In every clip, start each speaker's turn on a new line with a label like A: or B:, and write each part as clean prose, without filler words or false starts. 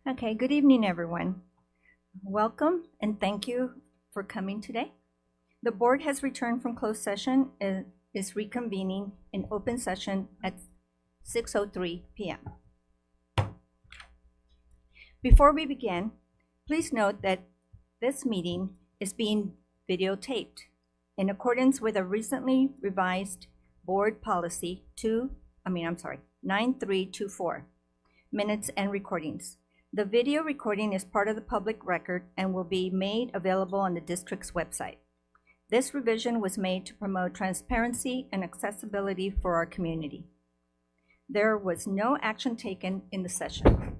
A: Okay, good evening, everyone. Welcome and thank you for coming today. The board has returned from closed session and is reconvening in open session at 6:03 p.m. Before we begin, please note that this meeting is being videotaped in accordance with a recently revised board policy 9324, minutes and recordings. The video recording is part of the public record and will be made available on the district's website. This revision was made to promote transparency and accessibility for our community. There was no action taken in the session.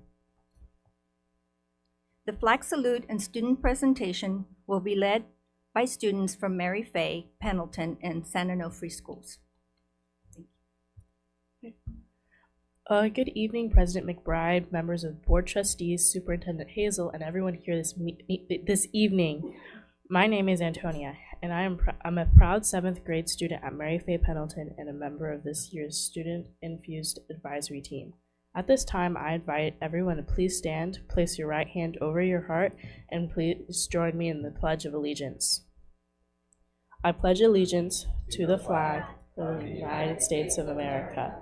A: The flag salute and student presentation will be led by students from Mary Fay, Pendleton, and San Onofre schools.
B: Good evening, President McBride, members of Board Trustees, Superintendent Hazel, and everyone here this evening. My name is Antonia, and I'm a proud 7th grade student at Mary Fay Pendleton and a member of this year's Student Infused Advisory Team. At this time, I invite everyone to please stand, place your right hand over your heart, and please join me in the Pledge of Allegiance. I pledge allegiance to the flag of the United States of America,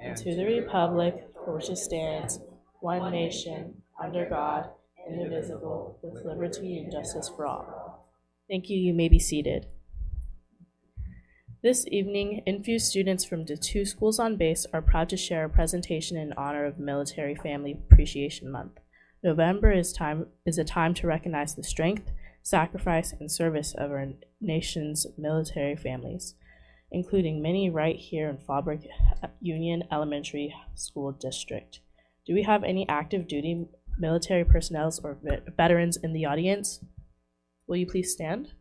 B: and to the republic for which it stands, one nation, under God, indivisible, with liberty and justice for all. Thank you. You may be seated. This evening, Infused students from the 2 schools on base are proud to share a presentation in honor of Military Family Appreciation Month. November is a time to recognize the strength, sacrifice, and service of our nation's military families, including many right here in Fallbrook Union Elementary School District. Do we have any active duty military personnel or veterans in the audience? Will you please stand?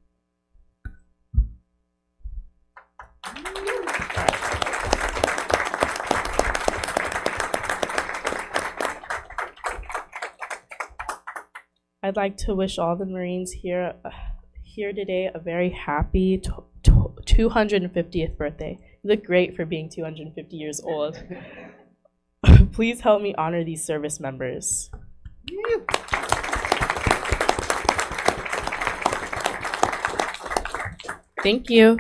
B: I'd like to wish all the Marines here today a very happy 250th birthday. You look great for being 250 years old. Please help me honor these service members. Thank you.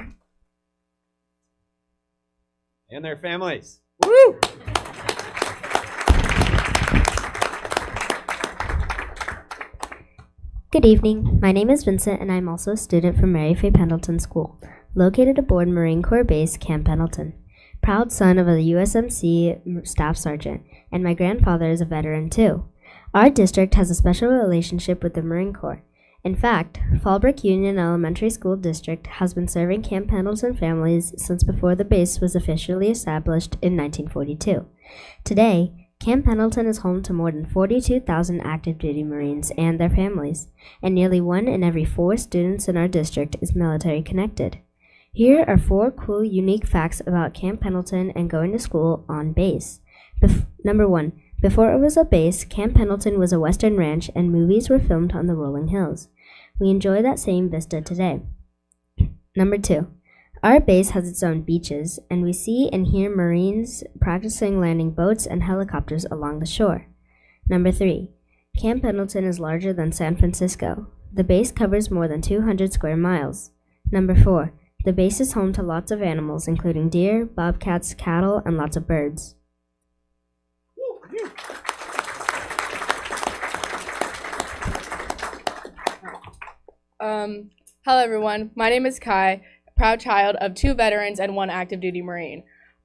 C: And their families. Woo!
D: Good evening. My name is Vincent, and I'm also a student from Mary Fay Pendleton School, located aboard Marine Corps Base Camp Pendleton. Proud son of a USMC staff sergeant, and my grandfather is a veteran too. Our district has a special relationship with the Marine Corps. In fact, Fallbrook Union Elementary School District has been serving Camp Pendleton families since before the base was officially established in 1942. Today, Camp Pendleton is home to more than 42,000 active duty Marines and their families, and nearly 1 in every 4 students in our district is military connected. Here are 4 cool, unique facts about Camp Pendleton and going to school on base. Number 1. Before it was a base, Camp Pendleton was a western ranch and movies were filmed on the rolling hills. We enjoy that same vista today. Number 2. Our base has its own beaches, and we see and hear Marines practicing landing boats and helicopters along the shore. Number 3. Camp Pendleton is larger than San Francisco. The base covers more than 200 square miles. Number 4. The base is home to lots of animals, including deer, bobcats, cattle, and lots of birds.
E: Hello everyone, my name is Kai, proud child of 2 veterans and 1 active duty Marine,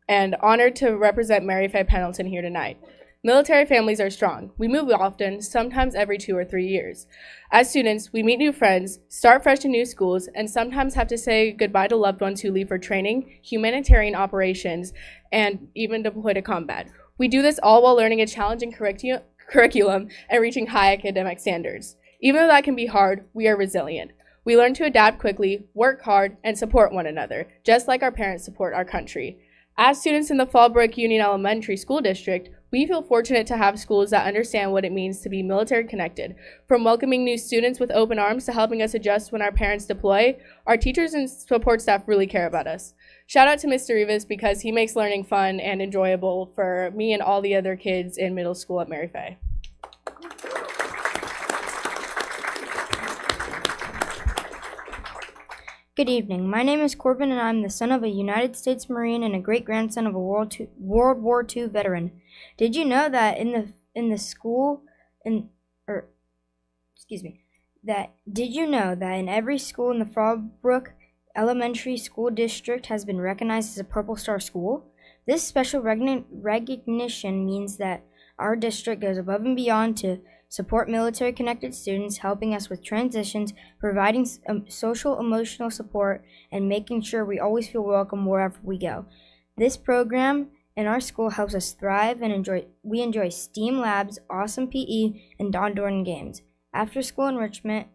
E: and honored to represent Mary Fay Pendleton here tonight. Military families are strong. We move often, sometimes every 2 or 3 years. As students, we meet new friends, start fresh in new schools, and sometimes have to say goodbye to loved ones who leave for training, humanitarian operations, and even deploy to combat. We do this all while learning a challenging curriculum and reaching high academic standards. Even though that can be hard, we are resilient. We learn to adapt quickly, work hard, and support one another, just like our parents support our country. As students in the Fallbrook Union Elementary School District, we feel fortunate to have schools that understand what it means to be military connected. From welcoming new students with open arms to helping us adjust when our parents deploy, our teachers and support staff really care about us. Shout out to Mr. Rivas because he makes learning fun and enjoyable for me and all the other kids in middle school at Mary Fay.
F: Good evening. My name is Corbin, and I'm the son of a United States Marine and a great-grandson of a World War II veteran. Did you know that did you know that in every school in the Fallbrook Elementary School District has been recognized as a Purple Star school? This special recognition means that our district goes above and beyond to support military-connected students, helping us with transitions, providing social emotional support, and making sure we always feel welcome wherever we go. This program in our school helps us thrive and enjoy STEAM labs, awesome PE, and Don games, after-school enrichment,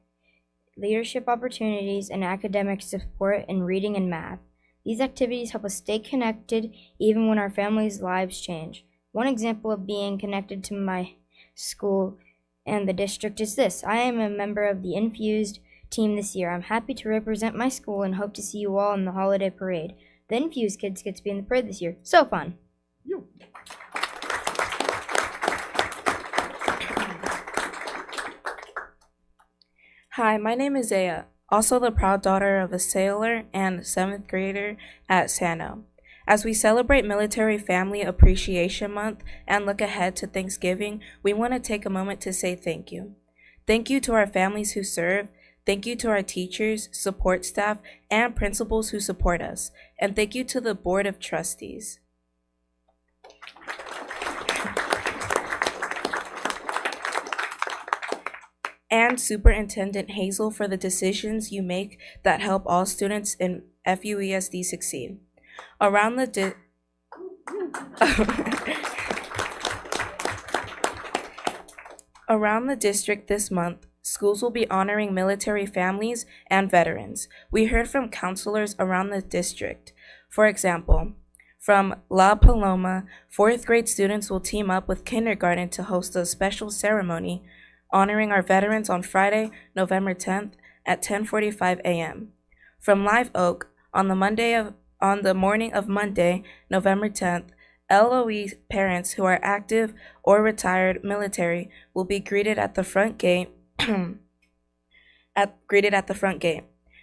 F: leadership opportunities, and academic support in reading and math. These activities help us stay connected even when our families' lives change. One example of being connected to my school and the district is this. I am a member of the FUESD team this year. I'm happy to represent my school and hope to see you all in the holiday parade. The FUESD kids get to be in the parade this year. So fun.
B: Hi, my name is Zaya, also the proud daughter of a sailor and 7th grader at Sano. As we celebrate Military Family Appreciation Month and look ahead to Thanksgiving, we want to take a moment to say thank you. Thank you to our families who serve. Thank you to our teachers, support staff, and principals who support us. And thank you to the Board of Trustees. And Superintendent Hazel for the decisions you make that help all students in FUESD succeed. Around the district this month, schools will be honoring military families and veterans. We heard from counselors around the district. For example, from La Paloma, 4th grade students will team up with kindergarten to host a special ceremony honoring our veterans on Friday, November 10th at 10:45 a.m. From Live Oak, on the morning of Monday, November 10th, LOE parents who are active or retired military will be greeted at the front gate.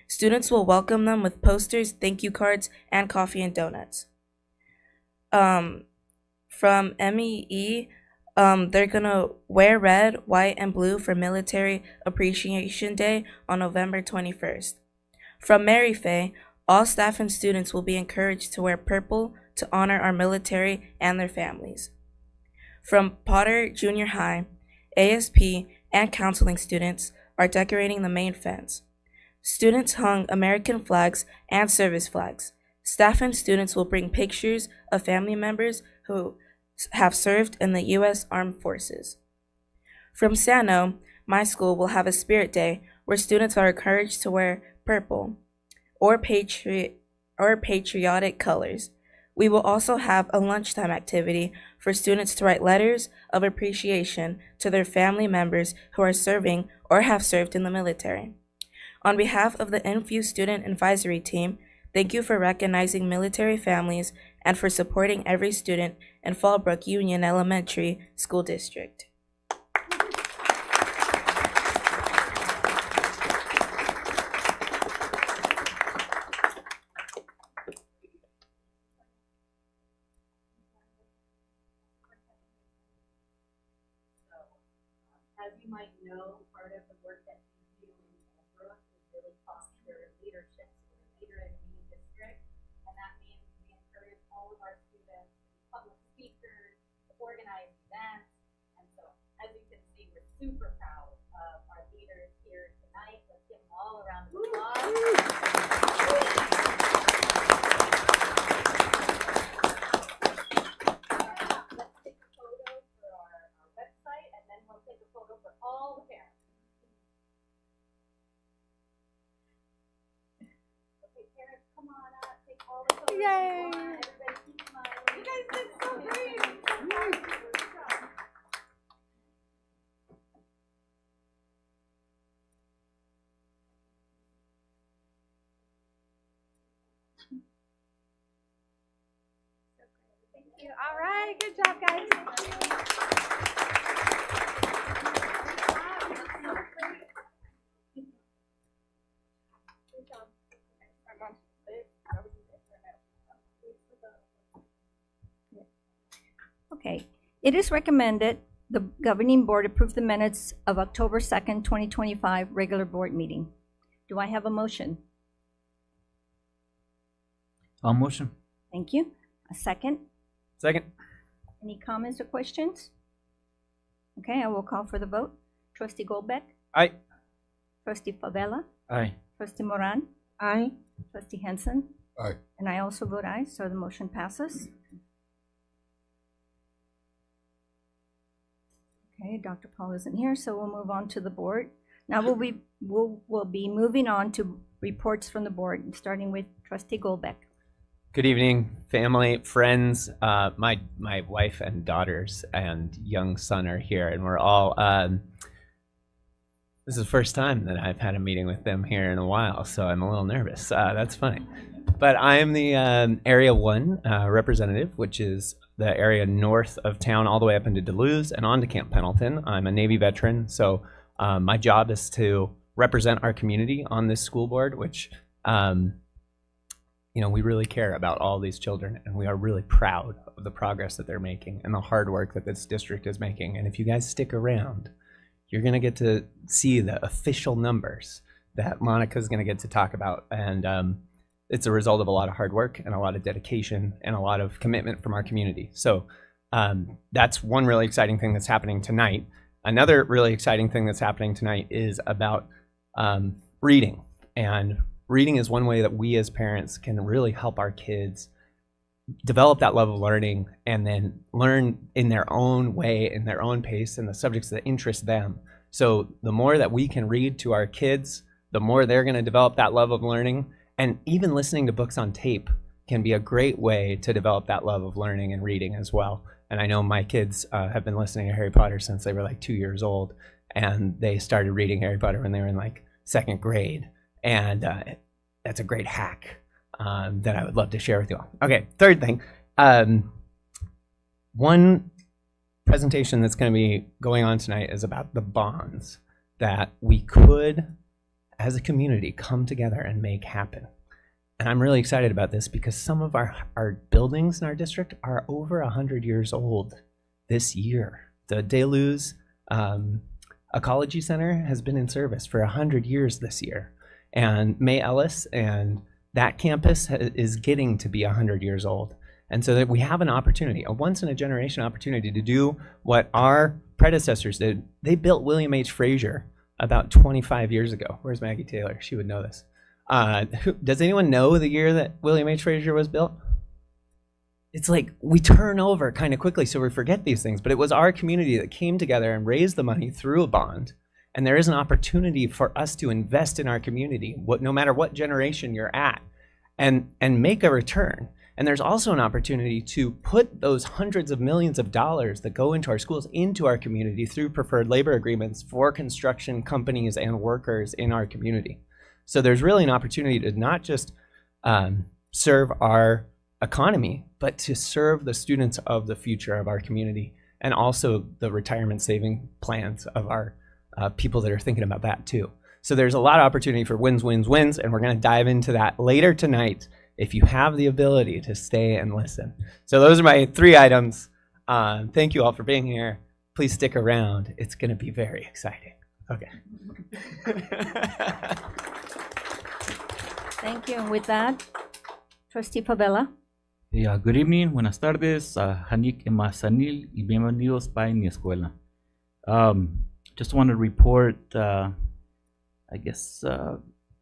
B: Students will welcome them with posters, thank you cards, and coffee and donuts. From MEE, they're gonna wear red, white, and blue for Military Appreciation Day on November 21st. From Mary Fay, all staff and students will be encouraged to wear purple to honor our military and their families. From Potter Junior High, ASP and counseling students are decorating the main fence. Students hung American flags and service flags. Staff and students will bring pictures of family members who have served in the U.S. Armed Forces. From Sano, my school will have a spirit day where students are encouraged to wear purple or patriotic colors. We will also have a lunchtime activity for students to write letters of appreciation to their family members who are serving or have served in the military. On behalf of the NFU Student Advisory Team, thank you for recognizing military families and for supporting every student in Fallbrook Union Elementary School District.
A: As you might know, part of the work that we do in Fallbrook is really foster leadership. So we're a leader in the district, and that means we encourage all of our students to be public speakers, to organize events, and so as you can see, we're super proud of our leaders here tonight. Let's give them all a round of applause. Let's take a photo for our website, and then we'll take a photo for all the parents. Okay, parents, come on up, take all the photos. Yay! Everybody keep smiling. You guys did so great. Good job. Thank you. All right, good job, guys. Good job. Okay. It is recommended the governing board approve the minutes of October 2nd, 2025 regular board meeting. Do I have a motion?
G: I'll motion.
A: Thank you. A second?
C: Second.
A: Any comments or questions? Okay, I will call for the vote. Trustee Goldbeck,
C: Aye.
A: Trustee Favela,
G: Aye.
A: Trustee Moran,
H: Aye.
A: Trustee Henson,
I: Aye.
A: and I also vote aye, so the motion passes. Okay, Dr. Paul isn't here, so we'll move on to the board. Now we'll be moving on to reports from the board, starting with Trustee Goldbeck.
C: Good evening, family, friends. My wife and daughters and young son are here, and we're all. This is the first time that I've had a meeting with them here in a while, so I'm a little nervous. That's funny. But I am the Area 1 representative, which is the area north of town all the way up into Duluth and on to Camp Pendleton. I'm a Navy veteran, so my job is to represent our community on this school board, which, we really care about all these children, and we are really proud of the progress that they're making and the hard work that this district is making. And if you guys stick around, you're going to get to see the official numbers that Monica's going to get to talk about. And it's a result of a lot of hard work and a lot of dedication and a lot of commitment from our community. So that's one really exciting thing that's happening tonight. Another really exciting thing that's happening tonight is about reading. And reading is one way that we as parents can really help our kids develop that love of learning and then learn in their own way, in their own pace, and the subjects that interest them. So the more that we can read to our kids, the more they're going to develop that love of learning. And even listening to books on tape can be a great way to develop that love of learning and reading as well. And I know my kids have been listening to Harry Potter since they were like 2 years old, and they started reading Harry Potter when they were in like second grade. And that's a great hack that I would love to share with you all. Okay, third thing. One presentation that's going to be going on tonight is about the bonds that we could, as a community, come together and make happen. And I'm really excited about this because some of our buildings in our district are over 100 years old this year. The Deleuze Ecology Center has been in service for 100 years this year. And May Ellis and that campus is getting to be 100 years old. And so that we have an opportunity, a once-in-a-generation opportunity to do what our predecessors did. They built William H. Frazier about 25 years ago. Where's Maggie Taylor? She would know this. Does anyone know the year that William H. Frazier was built? It's like we turn over kind of quickly, so we forget these things. But it was our community that came together and raised the money through a bond. And there is an opportunity for us to invest in our community, no matter what generation you're at, and make a return. And there's also an opportunity to put those hundreds of millions of dollars that go into our schools into our community through preferred labor agreements for construction companies and workers in our community. So there's really an opportunity to not just serve our economy, but to serve the students of the future of our community, and also the retirement saving plans of our people that are thinking about that too. So there's a lot of opportunity for wins, wins, wins, and we're going to dive into that later tonight if you have the ability to stay and listen. So those are my 3 items. Thank you all for being here. Please stick around. It's going to be very exciting. Okay.
A: Thank you. And with that, Trustee Favela.
G: Yeah, good evening, buenas tardes, Hanik Emasanil y bienvenidos pa mi escuela. Just want to report, I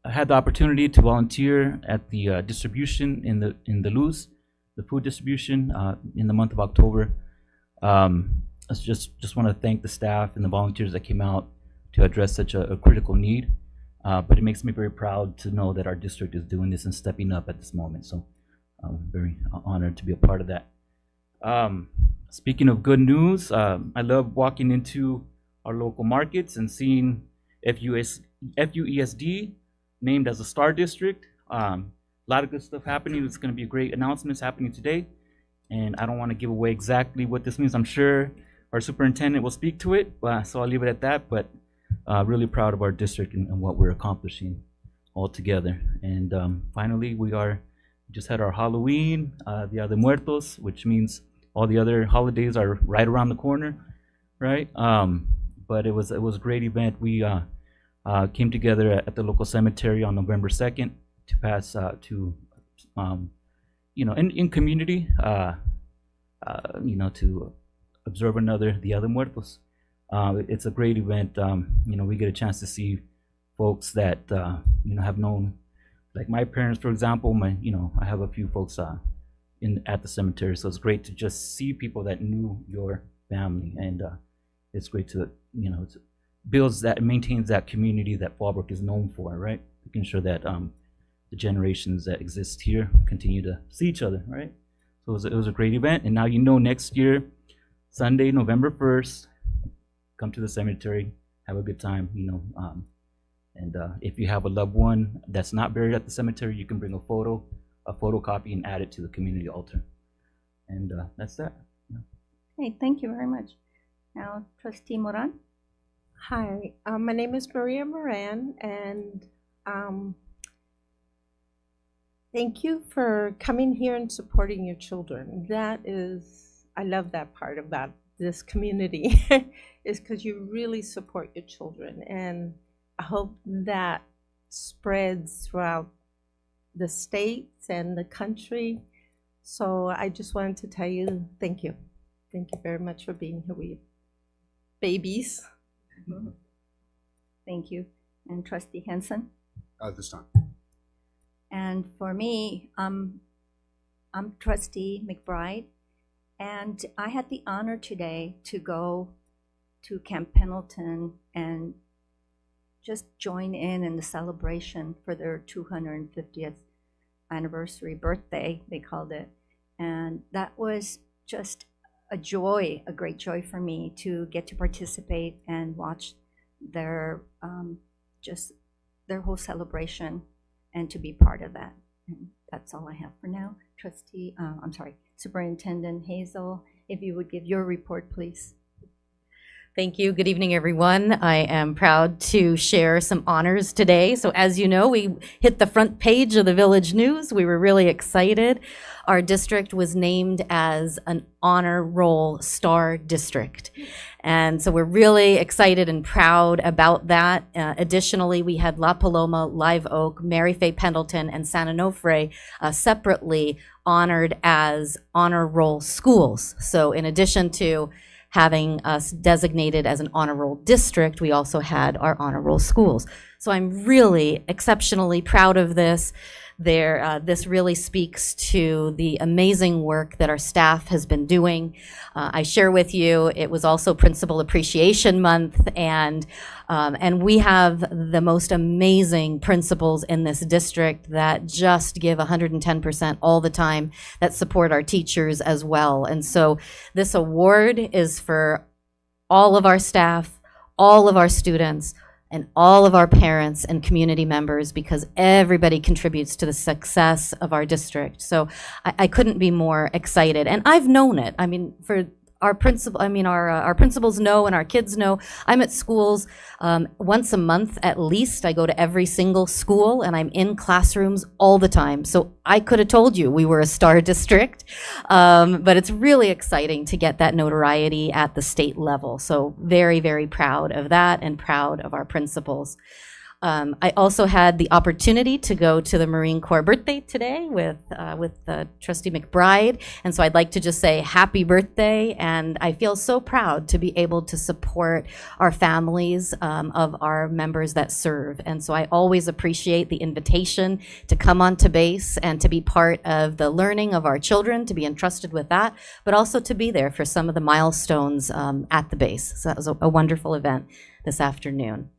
G: had the opportunity to volunteer at the distribution in Duluth, the food distribution in the month of October. I just want to thank the staff and the volunteers that came out to address such a critical need. But it makes me very proud to know that our district is doing this and stepping up at this moment. So I'm very honored to be a part of that. Speaking of good news, I love walking into our local markets and seeing FUESD named as a star district. A lot of good stuff happening. It's going to be great announcements happening today. And I don't want to give away exactly what this means. I'm sure our superintendent will speak to it, so I'll leave it at that. But really proud of our district and what we're accomplishing all together. And finally, we just had our Halloween, Dia de Muertos, which means all the other holidays are right around the corner, right? But it was a great event. We came together at the local cemetery on November 2nd to pass in community, to observe the other muertos. It's a great event. We get a chance to see folks that have known, like my parents, for example. I have a few folks at the cemetery, so it's great to just see people that knew your family, and it's great to it builds that, maintains that community that Fallbrook is known for, right? Making sure that the generations that exist here continue to see each other, right? So it was a great event, and now next year, Sunday, November 1st, come to the cemetery, have a good time, and if you have a loved one that's not buried at the cemetery, you can bring a photocopy, and add it to the community altar. And that's that.
A: Okay, thank you very much. Now, Trustee Moran.
H: Hi, my name is Maria Moran, and thank you for coming here and supporting your children. I love that part about this community, is because you really support your children, and I hope that spreads throughout the states and the country. So I just wanted to tell you thank you. Thank you very much for being here with your babies.
A: Thank you. And Trustee Henson.
I: This time.
A: And for me, I'm Trustee McBride, and I had the honor today to go to Camp Pendleton and just join in the celebration for their 250th anniversary birthday, they called it. And that was just a joy, a great joy for me to get to participate and watch their their whole celebration and to be part of that. And that's all I have for now. Superintendent Hazel, if you would give your report, please.
J: Thank you. Good evening, everyone. I am proud to share some honors today. So as you know, we hit the front page of the Village News. We were really excited. Our district was named as an honor roll star district. And so we're really excited and proud about that. Additionally, we had La Paloma, Live Oak, Mary Fay Pendleton, and San Onofre separately honored as honor roll schools. So in addition to having us designated as an honor roll district, we also had our honor roll schools. So I'm really exceptionally proud of this. This really speaks to the amazing work that our staff has been doing. I share with you, it was also Principal Appreciation Month, and we have the most amazing principals in this district that just give 110% all the time, that support our teachers as well. And so this award is for all of our staff, all of our students, and all of our parents and community members, because everybody contributes to the success of our district. So I couldn't be more excited. And I've known it. I mean, for our principals know, and our kids know, I'm at schools once a month at least. I go to every single school, and I'm in classrooms all the time. So I could have told you we were a star district, but it's really exciting to get that notoriety at the state level. So very, very proud of that, and proud of our principals. I also had the opportunity to go to the Marine Corps birthday today with Trustee McBride, and so I'd like to just say happy birthday, and I feel so proud to be able to support our families of our members that serve. And so I always appreciate the invitation to come onto base and to be part of the learning of our children, to be entrusted with that, but also to be there for some of the milestones at the base. So that was a wonderful event this afternoon.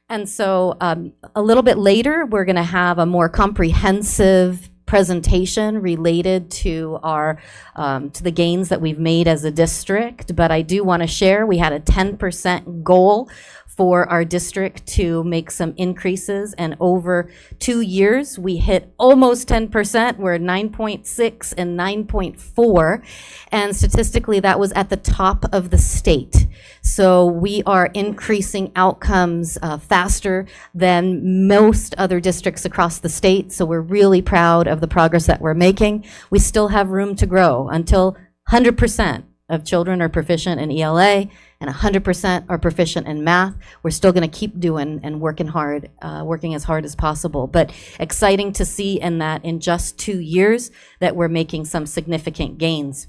J: And so a little bit later, we're going to have a more comprehensive presentation related to our to the gains that we've made as a district. But I do want to share, we had a 10% goal for our district to make some increases, and over 2 years we hit almost 10%. We're 9.6 and 9.4, and statistically that was at the top of the state. So we are increasing outcomes faster than most other districts across the state. So we're really proud of the progress that we're making. We still have room to grow. Until 100% of children are proficient in ELA and 100% are proficient in math. We're still going to keep doing and working hard, working as hard as possible. But exciting to see in that in just 2 years that we're making some significant gains.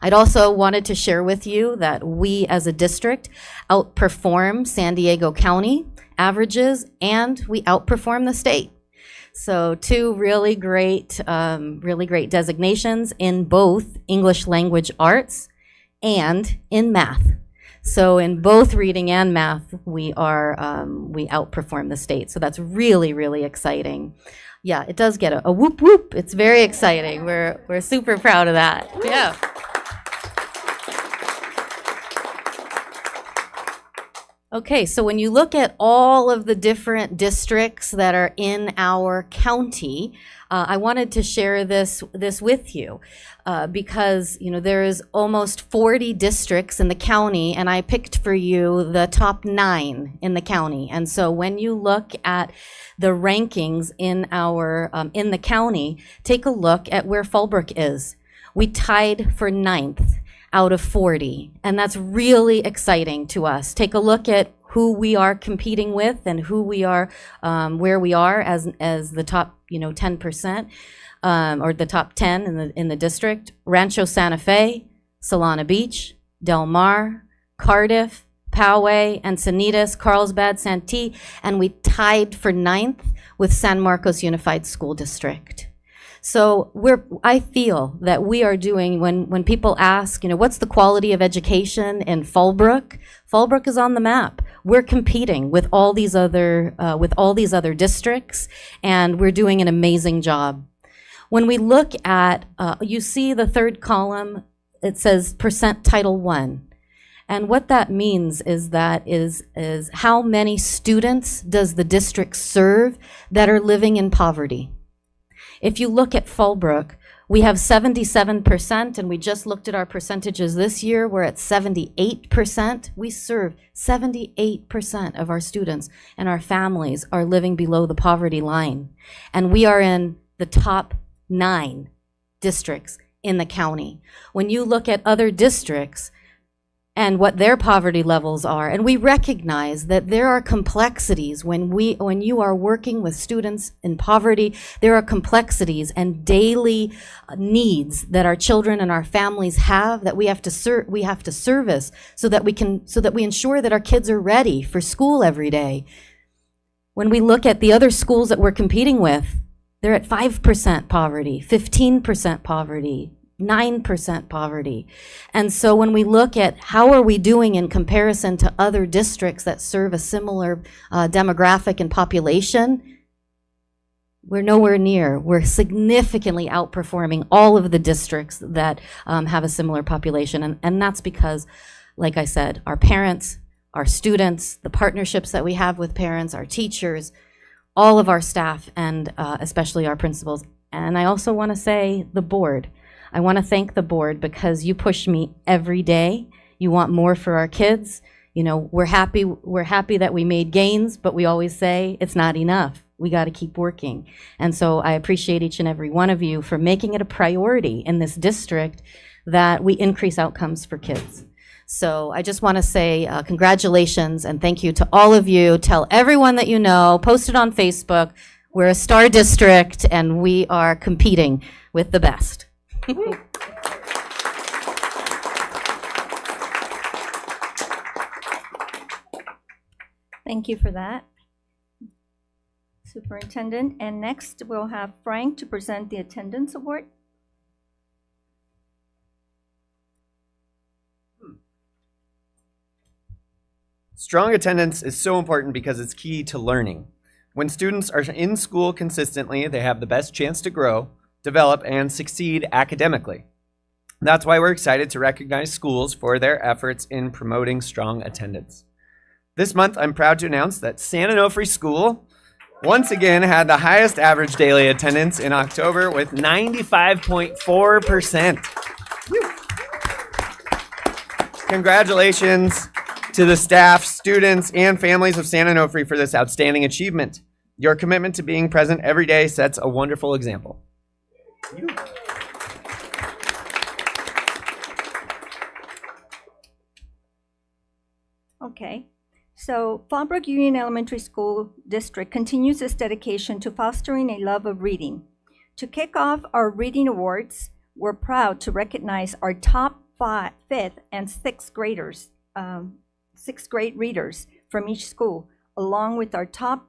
J: I'd also wanted to share with you that we as a district outperform San Diego County averages and we outperform the state. So 2 really great designations in both English language arts and in math. So in both reading and math, we outperform the state. So that's really, really exciting. Yeah, it does get a whoop whoop. It's very exciting. We're super proud of that. Yeah. Okay, so when you look at all of the different districts that are in our county, I wanted to share this with you because there is almost 40 districts in the county, and I picked for you the top 9 in the county. And so when you look at the rankings in our in the county, take a look at where Fallbrook is. We tied for 9th. Out of 40, and that's really exciting to us. Take a look at who we are competing with and who we are, where we are as the top 10% or the top 10 in the district. Rancho Santa Fe, Solana Beach, Del Mar, Cardiff, Poway, Encinitas, Carlsbad, Santee, and we tied for 9th with San Marcos Unified School District. So I feel that we are doing, when people ask, what's the quality of education in Fallbrook? Fallbrook is on the map. We're competing with all these other districts, and we're doing an amazing job. When we look at, you see the 3rd column, it says % Title I. And what that means is how many students does the district serve that are living in poverty? If you look at Fallbrook, we have 77%, and we just looked at our percentages this year. We're at 78%. We serve 78% of our students, and our families are living below the poverty line. And we are in the top 9 districts in the county. When you look at other districts, and what their poverty levels are. And we recognize that there are complexities when you are working with students in poverty. There are complexities and daily needs that our children and our families have that we have to service so that we ensure that our kids are ready for school every day. When we look at the other schools that we're competing with, they're at 5% poverty, 15% poverty, 9% poverty. And so when we look at how are we doing in comparison to other districts that serve a similar demographic and population, we're nowhere near. We're significantly outperforming all of the districts that have a similar population. And that's because, like I said, our parents, our students, the partnerships that we have with parents, our teachers, all of our staff, and especially our principals. And I also want to say the board. I want to thank the board because you push me every day. You want more for our kids. We're happy that we made gains, but we always say it's not enough. We got to keep working. And so I appreciate each and every one of you for making it a priority in this district that we increase outcomes for kids. So I just want to say congratulations and thank you to all of you. Tell everyone that you know, post it on Facebook. We're a star district and we are competing with the best.
A: Thank you for that, Superintendent. And next, we'll have Frank to present the Attendance Award.
C: Strong attendance is so important because it's key to learning. When students are in school consistently, they have the best chance to grow, develop, and succeed academically. That's why we're excited to recognize schools for their efforts in promoting strong attendance. This month, I'm proud to announce that San Onofre School once again had the highest average daily attendance in October with 95.4%. Congratulations to the staff, students, and families of San Onofre for this outstanding achievement. Your commitment to being present every day sets a wonderful example.
A: Okay. So Fallbrook Union Elementary School District continues its dedication to fostering a love of reading. To kick off our reading awards, we're proud to recognize our top fifth and sixth graders, sixth grade readers from each school, along with our top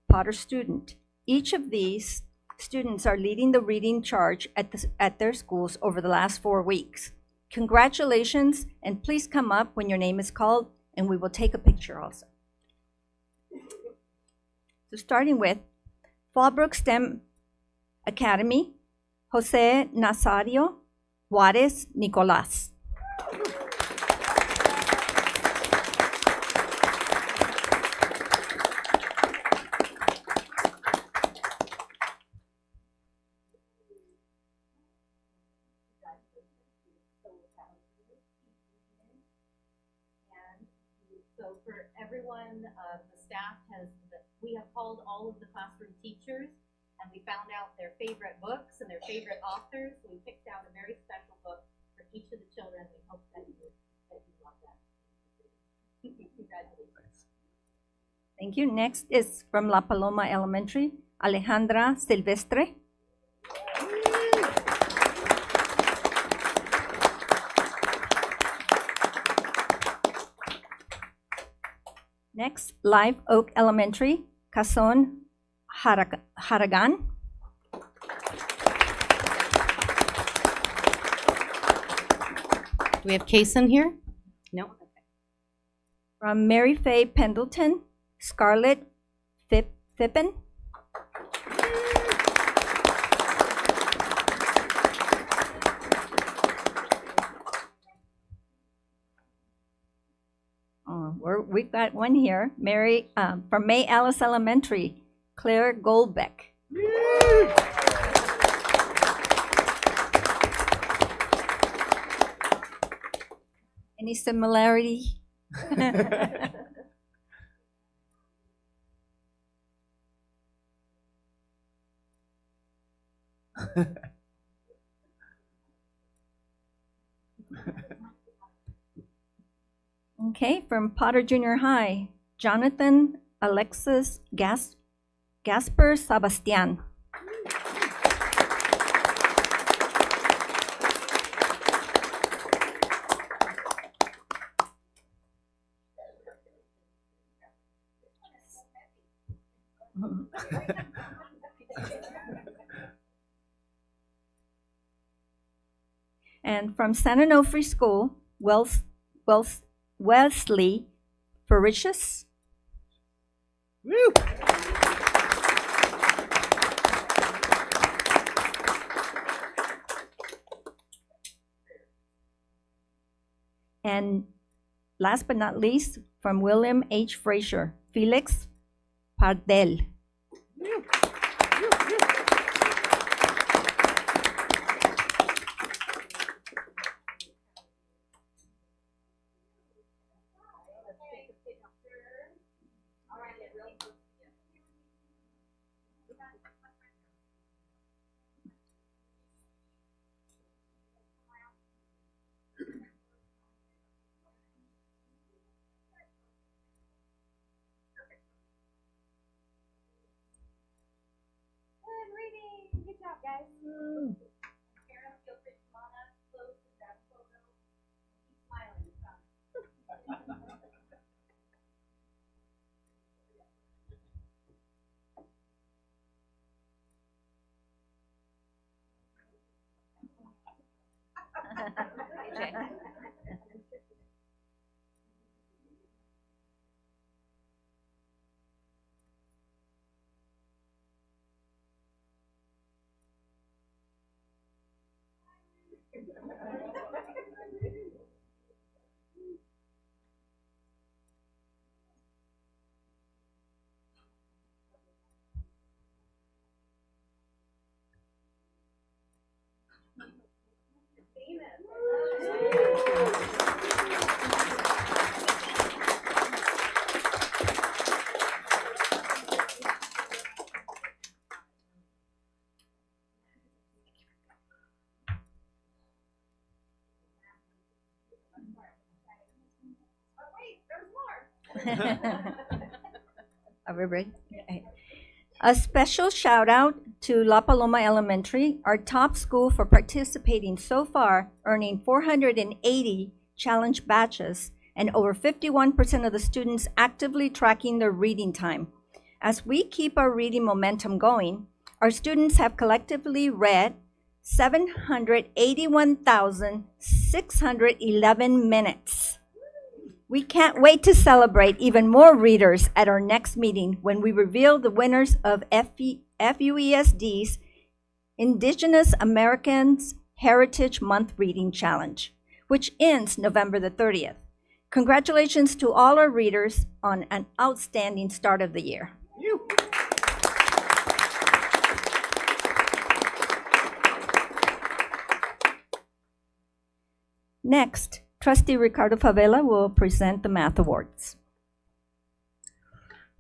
A: Potter student. Each of these students are leading the reading charge at their schools over the last 4 weeks. Congratulations, and please come up when your name is called, and we will take a picture also. So starting with Fallbrook STEM Academy, Jose Nazario Juarez Nicolás.
J: So for everyone, the staff we have called all of the classroom teachers, and we found out their favorite books and their favorite authors. So we picked out a very special book for each of the children. We hope that you love that. Congratulations.
A: Thank you. Next is from La Paloma Elementary, Alejandra Silvestre. Next, Live Oak Elementary, Cason Haragan.
J: Do we have Kason here? No.
A: From Mary Faye Pendleton, Scarlett Fippen. We've got one here, Mary from May Alice Elementary, Claire Goldbeck. Any similarity? Okay, from Potter Junior High, Jonathan Alexis Gasper Sebastian. And from San Onofre School, Wesley Ferricius.
C: Woo!
A: And last but not least, from William H. Frazier, Felix Pardel. Are we ready? Okay. A special shout out to La Paloma Elementary, our top school for participating so far, earning 480 challenge batches and over 51% of the students actively tracking their reading time. As we keep our reading momentum going, our students have collectively read 781,611 minutes. We can't wait to celebrate even more readers at our next meeting when we reveal the winners of FUESD's Indigenous Americans Heritage Month Reading Challenge, which ends November the 30th. Congratulations to all our readers on an outstanding start of the year. Next, Trustee Ricardo Favela will present the Math Awards.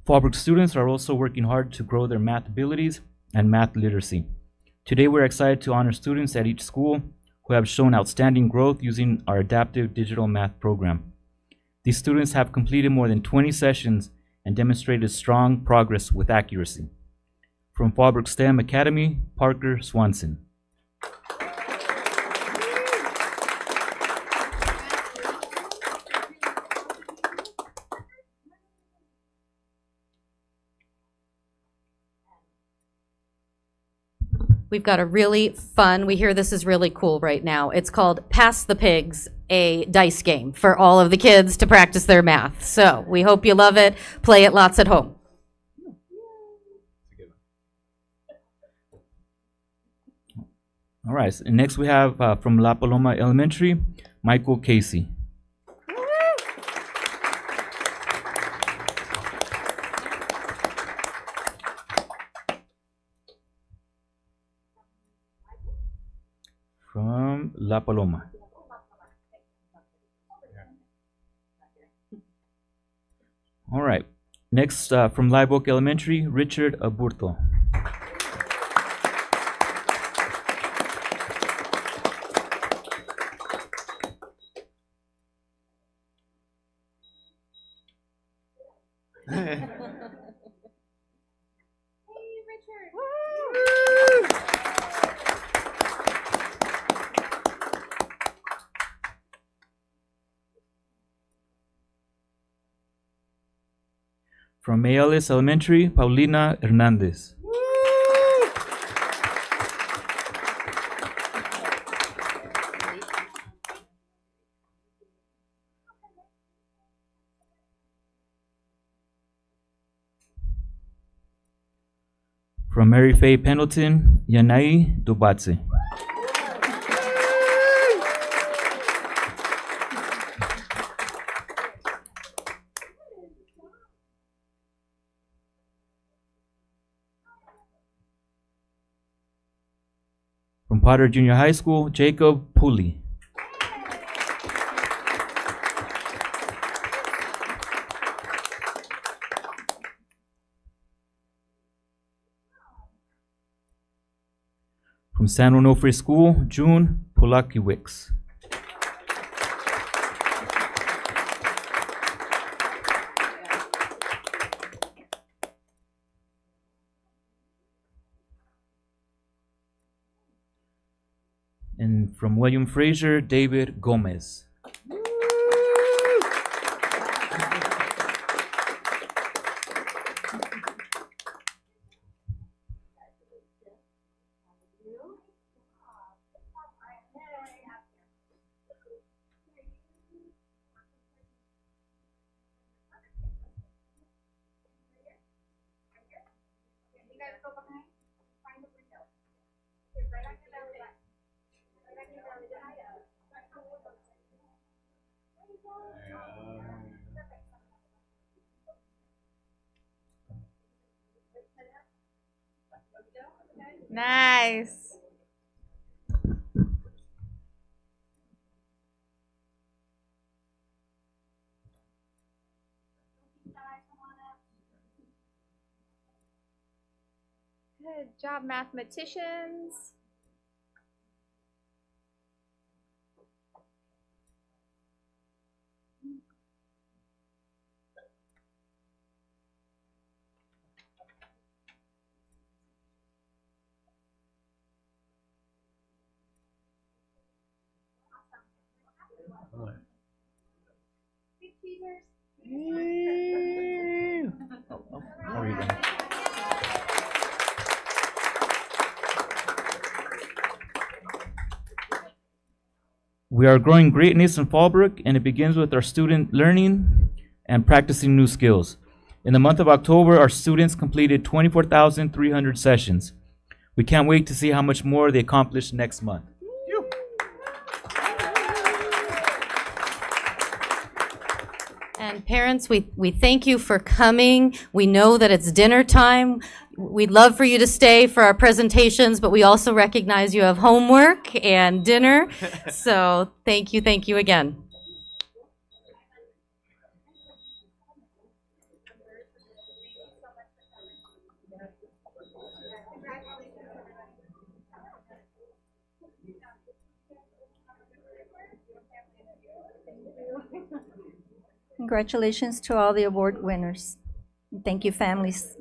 G: Fallbrook students are also working hard to grow their math abilities and math literacy. Today, we're excited to honor students at each school who have shown outstanding growth using our adaptive digital math program. These students have completed more than 20 sessions and demonstrated strong progress with accuracy. From Fallbrook STEM Academy, Parker Swanson.
J: We've got a really fun, we hear this is really cool right now. It's called Pass the Pigs, a dice game for all of the kids to practice their math. So we hope you love it. Play it lots at home.
G: All right, and next we have from La Paloma Elementary, Michael Casey. From La Paloma. All right, next from Live Oak Elementary, Richard Aburto. From Mayales Elementary, Paulina Hernandez. From Mary Faye Pendleton, Yanai Dubatse. From Potter Junior High School, Jacob Pooley. From San Onofre School, June Polakiewicz. And from William Fraser, David Gomez.
I: Nice. Good job, mathematicians.
G: How are you doing? We are growing greatness in Fallbrook, and it begins with our student learning and practicing new skills. In the month of October, our students completed 24,300 sessions. We can't wait to see how much more they accomplish next month.
J: And parents, we thank you for coming. We know that it's dinner time. We'd love for you to stay for our presentations, but we also recognize you have homework and dinner. So thank you again.
A: Congratulations to all the award winners. Thank you, families.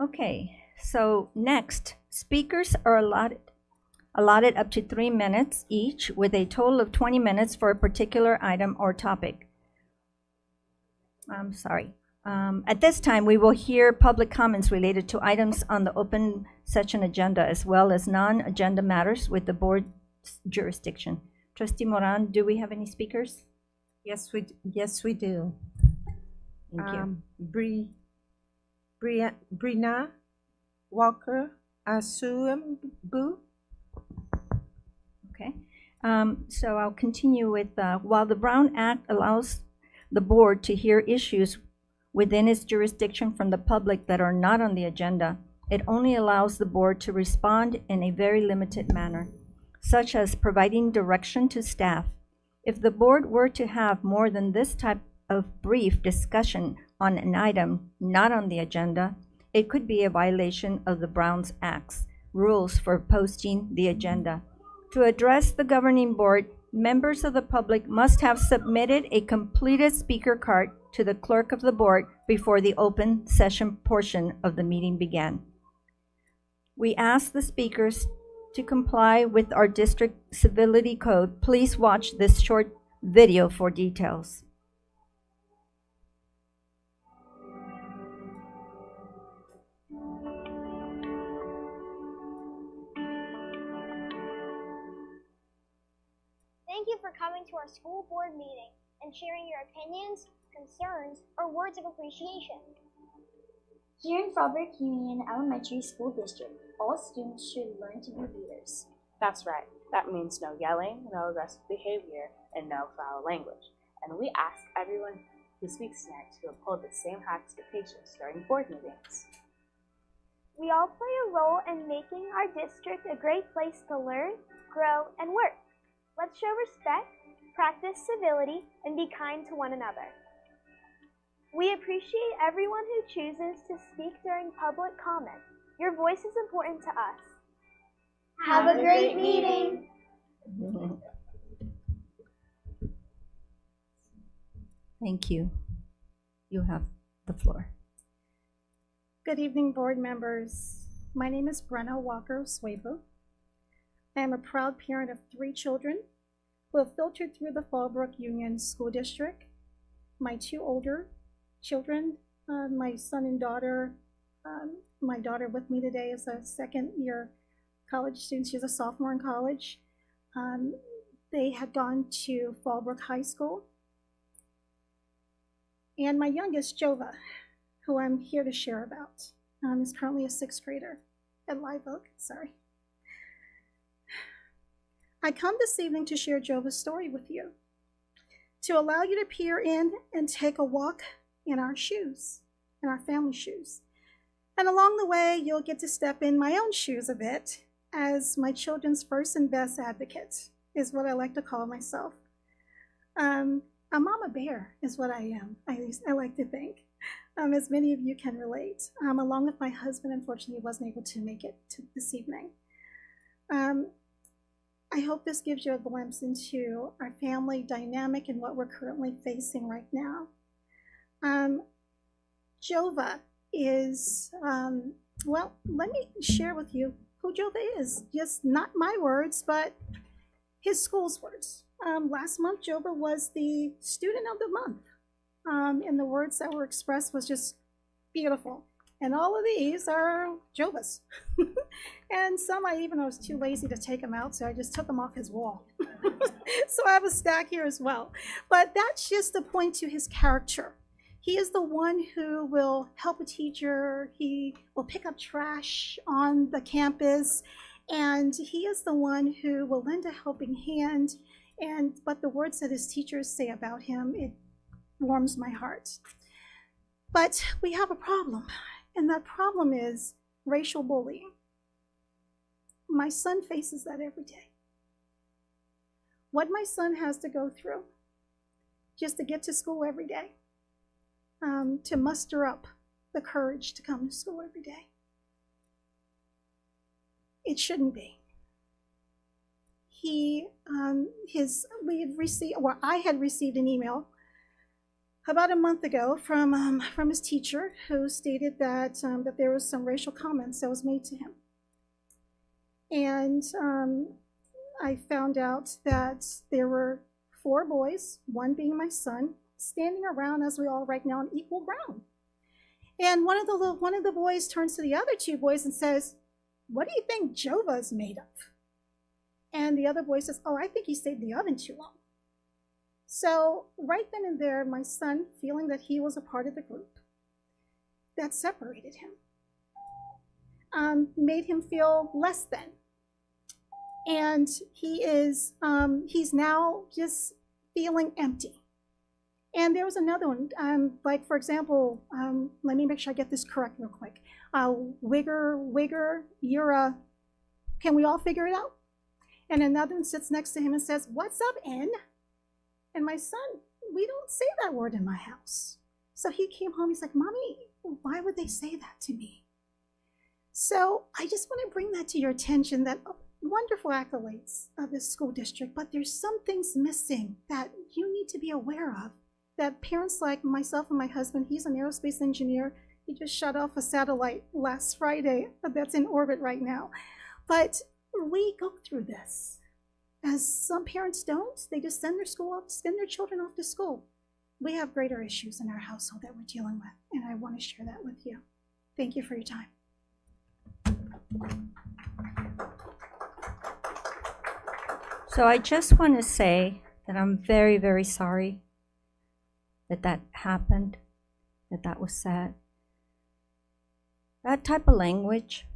A: Okay, so next, speakers are allotted up to 3 minutes each, with a total of 20 minutes for a particular item or topic. I'm sorry. At this time, we will hear public comments related to items on the open session agenda, as well as non-agenda matters with the board's jurisdiction. Trustee Moran, do we have any speakers?
H: Yes, we do.
A: Thank you.
H: Brina Walker Asuembu.
A: Okay. So I'll continue with, while the Brown Act allows the board to hear issues within its jurisdiction from the public that are not on the agenda, it only allows the board to respond in a very limited manner, such as providing direction to staff. If the board were to have more than this type of brief discussion on an item not on the agenda, it could be a violation of the Brown's Act's rules for posting the agenda. To address the governing board, members of the public must have submitted a completed speaker card to the clerk of the board before the open session portion of the meeting began. We ask the speakers to comply with our district civility code. Please watch this short video for details.
K: Thank you for coming to our school board meeting and sharing your opinions, concerns, or words of appreciation.
L: Here in Fallbrook Union Elementary School District, all students should learn to be leaders.
B: That's right. That means no yelling, no aggressive behavior, and no foul language. And we ask everyone who speaks tonight to uphold the same high expectations during board meetings.
K: We all play a role in making our district a great place to learn, grow, and work. Let's show respect, practice civility, and be kind to one another. We appreciate everyone who chooses to speak during public comment. Your voice is important to us.
L: Have a great meeting.
A: Thank you. You have the floor.
M: Good evening, board members. My name is Brenna Walker Swaybo. I am a proud parent of 3 children who have filtered through the Fallbrook Union School District. My 2 older children, my son and daughter, my daughter with me today is a second-year college student. She's a sophomore in college. They had gone to Fallbrook High School. And my youngest, Jova, who I'm here to share about, is currently a 6th grader at Live Oak. Sorry. I come this evening to share Jova's story with you, to allow you to peer in and take a walk in our shoes, in our family shoes. And along the way, you'll get to step in my own shoes a bit as my children's first and best advocate, is what I like to call myself. A mama bear is what I am, I like to think, as many of you can relate. Along with my husband, unfortunately, wasn't able to make it to this evening. I hope this gives you a glimpse into our family dynamic and what we're currently facing right now. Jova is, well, let me share with you who Jova is. Just not my words, but his school's words. Last month, Jova was the student of the month. And the words that were expressed was just beautiful. And all of these are Jova's. And some I even was too lazy to take them out, so I just took them off his wall. So I have a stack here as well. But that's just to point to his character. He is the one who will help a teacher. He will pick up trash on the campus. And he is the one who will lend a helping hand. But the words that his teachers say about him, it warms my heart. But we have a problem, and that problem is racial bullying. My son faces that every day. What my son has to go through just to get to school every day, to muster up the courage to come to school every day. It shouldn't be. I had received an email about a month ago from his teacher, who stated that there was some racial comments that was made to him. And I found out that there were 4 boys, one being my son, standing around, as we all right now, on equal ground. And one of the boys turns to the other 2 boys and says, "What do you think Jova is made of?" And the other boy says, "Oh, I think he stayed in the oven too long." So right then and there, my son, feeling that he was a part of the group that separated him, made him feel less than. And he's now just feeling empty. And there was another one, like for example, let me make sure I get this correct real quick. Wigger, can we all figure it out? And another one sits next to him and says, "What's up, N?" And my son, we don't say that word in my house. So he came home, he's like, "Mommy, why would they say that to me?" So I just want to bring that to your attention, that wonderful accolades of this school district, but there's some things missing that you need to be aware of, that parents like myself and my husband, he's an aerospace engineer, he just shot off a satellite last Friday that's in orbit right now. But we go through this. As some parents don't, they just send their children off to school. We have greater issues in our household that we're dealing with, and I want to share that with you. Thank you for your time.
A: So I just want to say that I'm very, very sorry that happened, that was sad. That type of language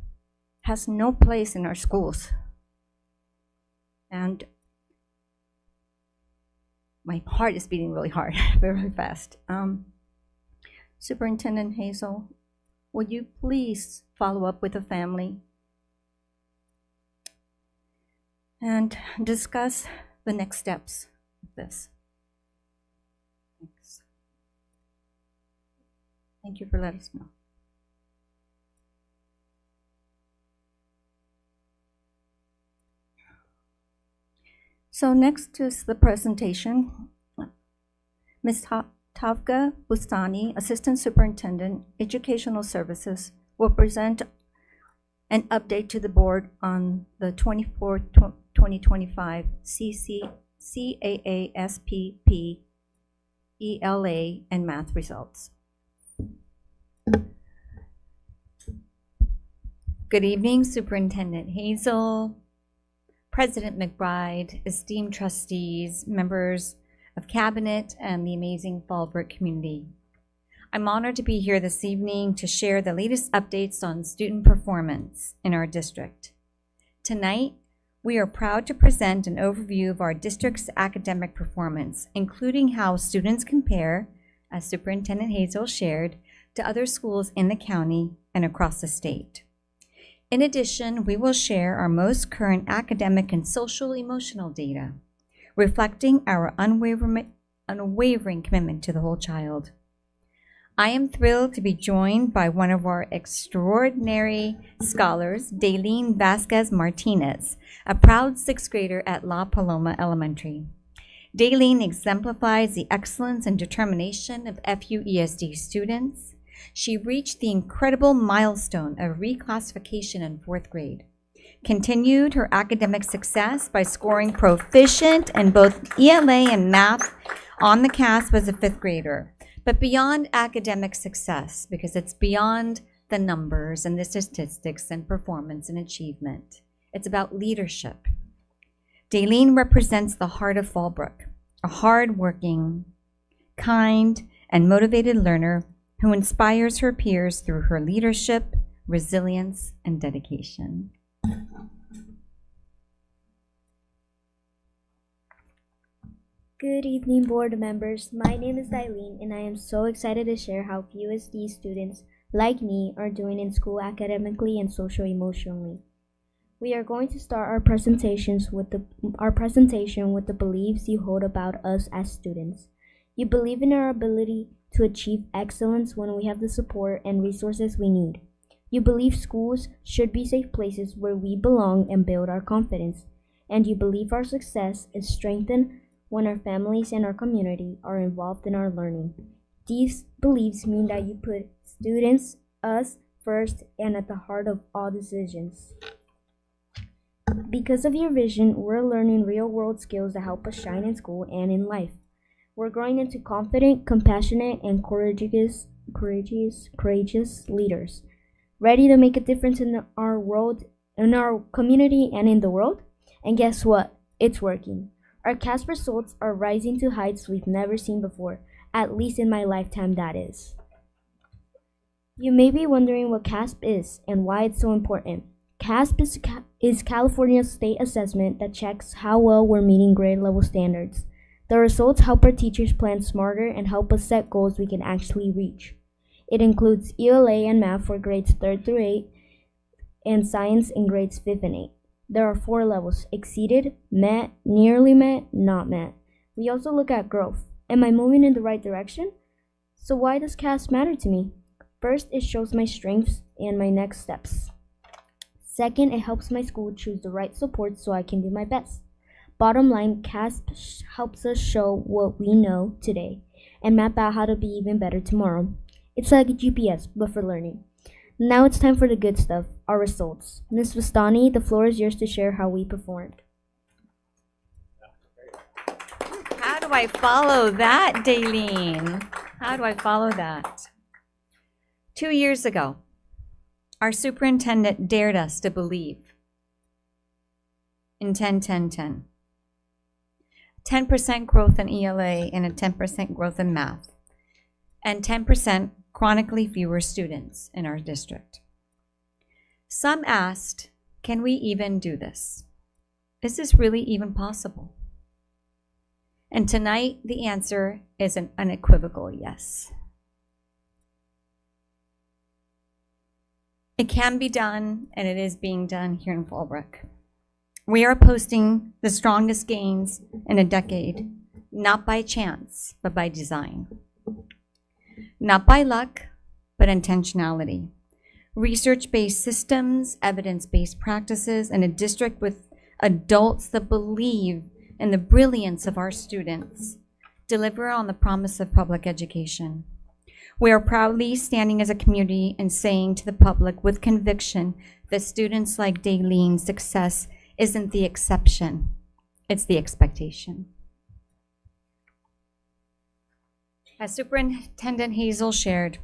A: has no place in our schools. And my heart is beating really hard, very fast. Superintendent Hazel, would you please follow up with the family and discuss the next steps of this? Thanks. Thank you for letting us know. So next is the presentation. Ms. Tavga Bustani, Assistant Superintendent, Educational Services, will present an update to the board on the 2025 CAASPP ELA and math results.
N: Good evening, Superintendent Hazel, President McBride, esteemed trustees, members of Cabinet, and the amazing Fallbrook community. I'm honored to be here this evening to share the latest updates on student performance in our district. Tonight, we are proud to present an overview of our district's academic performance, including how students compare, as Superintendent Hazel shared, to other schools in the county and across the state. In addition, we will share our most current academic and social-emotional data, reflecting our unwavering commitment to the whole child. I am thrilled to be joined by one of our extraordinary scholars, Daylene Vasquez Martinez, a proud 6th grader at La Paloma Elementary. Daylene exemplifies the excellence and determination of FUESD students. She reached the incredible milestone of reclassification in 4th grade, continued her academic success by scoring proficient in both ELA and math on the CASP as a 5th grader. But beyond academic success, because it's beyond the numbers and the statistics and performance and achievement, it's about leadership. Daylene represents the heart of Fallbrook, a hardworking, kind, and motivated learner who inspires her peers through her leadership, resilience, and dedication.
D: Good evening, board members. My name is Daylene, and I am so excited to share how FUESD students like me are doing in school academically and socio-emotionally. We are going to start our presentation with the beliefs you hold about us as students. You believe in our ability to achieve excellence when we have the support and resources we need. You believe schools should be safe places where we belong and build our confidence. And you believe our success is strengthened when our families and our community are involved in our learning. These beliefs mean that you put students, us, first and at the heart of all decisions. Because of your vision, we're learning real-world skills that help us shine in school and in life. We're growing into confident, compassionate, and courageous leaders, ready to make a difference in our world, in our community, and in the world. And guess what? It's working. Our CASP results are rising to heights we've never seen before, at least in my lifetime, that is. You may be wondering what CASP is and why it's so important. CASP is California's state assessment that checks how well we're meeting grade level standards. The results help our teachers plan smarter and help us set goals we can actually reach. It includes ELA and math for grades 3rd through 8 and science in grades 5th and 8. There are 4 levels: exceeded, met, nearly met, not met. We also look at growth. Am I moving in the right direction? So why does CASP matter to me? First, it shows my strengths and my next steps. Second, it helps my school choose the right support so I can do my best. Bottom line, CASP helps us show what we know today and map out how to be even better tomorrow. It's like a GPS, but for learning. Now it's time for the good stuff, our results. Ms. Vastani, the floor is yours to share how we performed.
N: How do I follow that, Daylene? How do I follow that? 2 years ago, our superintendent dared us to believe in 10-10-10. 10% growth in ELA and a 10% growth in math, and 10% chronically fewer students in our district. Some asked, can we even do this? Is this really even possible? And tonight, the answer is an unequivocal yes. It can be done, and it is being done here in Fallbrook. We are posting the strongest gains in a decade, not by chance, but by design. Not by luck, but intentionality. Research-based systems, evidence-based practices, and a district with adults that believe in the brilliance of our students deliver on the promise of public education. We are proudly standing as a community and saying to the public with conviction that students like Daylene's success isn't the exception, it's the expectation. As Superintendent Hazel shared,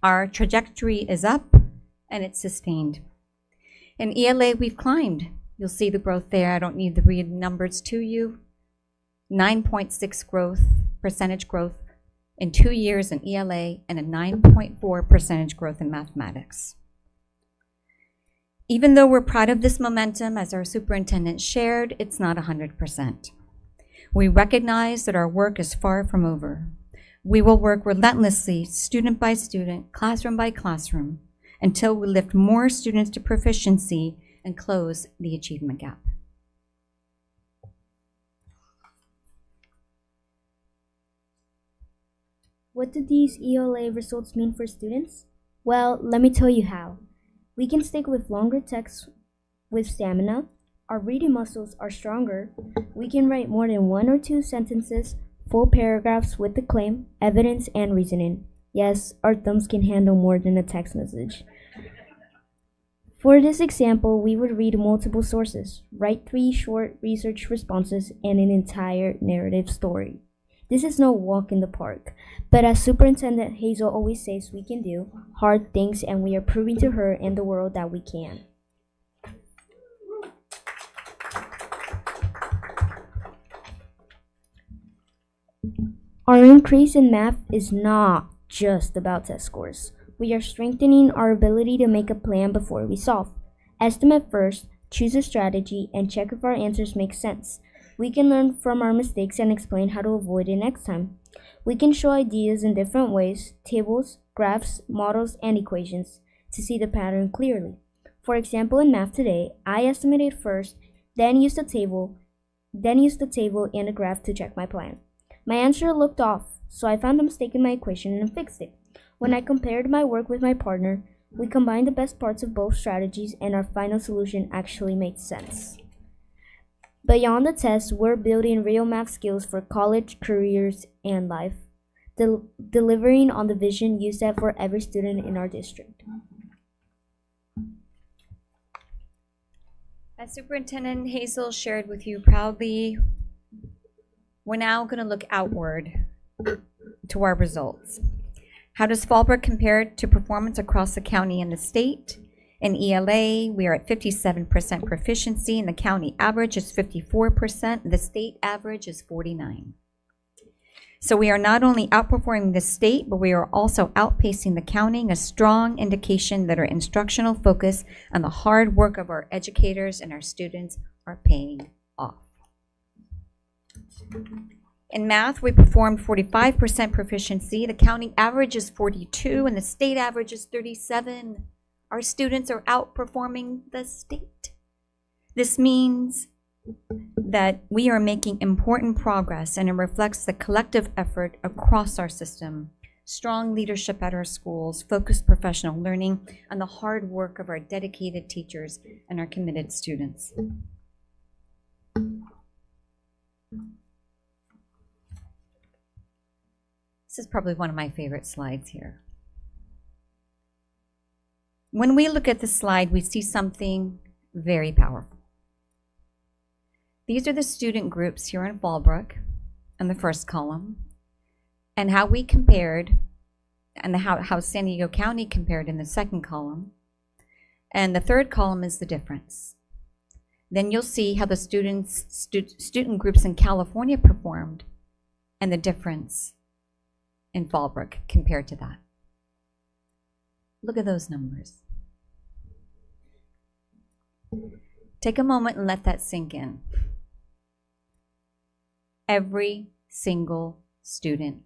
N: our trajectory is up and it's sustained. In ELA, we've climbed. You'll see the growth there. I don't need to read numbers to you. 9.6% growth in 2 years in ELA and a 9.4% growth in mathematics. Even though we're proud of this momentum, as our superintendent shared, it's not 100%. We recognize that our work is far from over. We will work relentlessly, student by student, classroom by classroom, until we lift more students to proficiency and close the achievement gap.
D: What do these ELA results mean for students? Well, let me tell you how. We can stick with longer texts with stamina. Our reading muscles are stronger. We can write more than 1 or 2 sentences, full paragraphs with the claim, evidence, and reasoning. Yes, our thumbs can handle more than a text message. For this example, we would read multiple sources, write 3 short research responses, and an entire narrative story. This is no walk in the park, but as Superintendent Hazel always says, we can do hard things, and we are proving to her and the world that we can. Our increase in math is not just about test scores. We are strengthening our ability to make a plan before we solve. Estimate first, choose a strategy, and check if our answers make sense. We can learn from our mistakes and explain how to avoid it next time. We can show ideas in different ways, tables, graphs, models, and equations, to see the pattern clearly. For example, in math today, I estimated first, then used the table and a graph to check my plan. My answer looked off, so I found a mistake in my equation and fixed it. When I compared my work with my partner, we combined the best parts of both strategies, and our final solution actually made sense. Beyond the test, we're building real math skills for college, careers, and life, delivering on the vision you set for every student in our district.
N: As Superintendent Hazel shared with you proudly, we're now going to look outward to our results. How does Fallbrook compare to performance across the county and the state? In ELA, we are at 57% proficiency, and the county average is 54%. The state average is 49%. So we are not only outperforming the state, but we are also outpacing the county, a strong indication that our instructional focus and the hard work of our educators and our students are paying off. In math, we performed 45% proficiency. The county average is 42%, and the state average is 37%. Our students are outperforming the state. This means that we are making important progress, and it reflects the collective effort across our system, strong leadership at our schools, focused professional learning, and the hard work of our dedicated teachers and our committed students. This is probably one of my favorite slides here. When we look at this slide, we see something very powerful. These are the student groups here in Fallbrook in the first column, and how we compared, and how San Diego County compared in the second column. And the third column is the difference. Then you'll see how the student groups in California performed, and the difference in Fallbrook compared to that. Look at those numbers. Take a moment and let that sink in. Every single student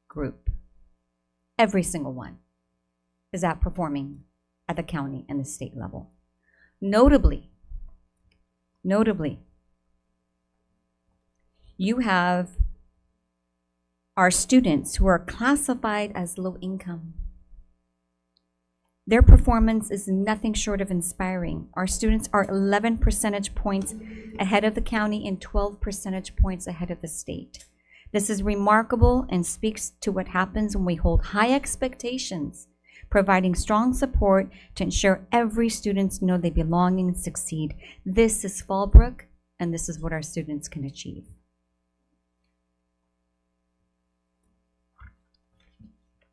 N: group, every single one, is outperforming at the county and the state level. Notably, you have our students who are classified as low income. Their performance is nothing short of inspiring. Our students are 11 percentage points ahead of the county and 12 percentage points ahead of the state. This is remarkable and speaks to what happens when we hold high expectations, providing strong support to ensure every student know they belong and succeed. This is Fallbrook, and this is what our students can achieve.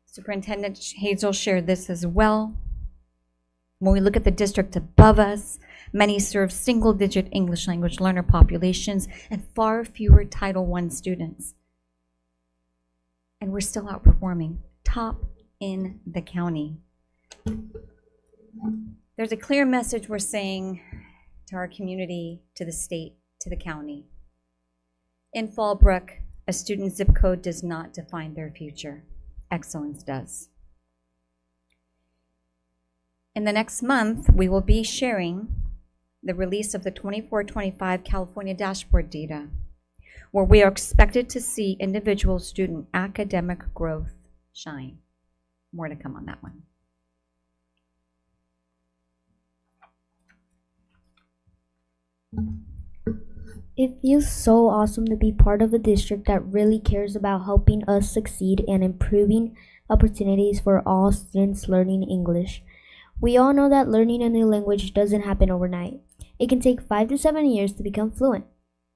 N: Superintendent Hazel shared this as well. When we look at the district above us, many serve single-digit English language learner populations and far fewer Title I students. And we're still outperforming, top in the county. There's a clear message we're saying to our community, to the state, to the county. In Fallbrook, a student's zip code does not define their future. Excellence does. In the next month, we will be sharing the release of the 24-25 California dashboard data, where we are expected to see individual student academic growth shine. More to come on that one.
D: It feels so awesome to be part of a district that really cares about helping us succeed and improving opportunities for all students learning English. We all know that learning a new language doesn't happen overnight. It can take 5 to 7 years to become fluent.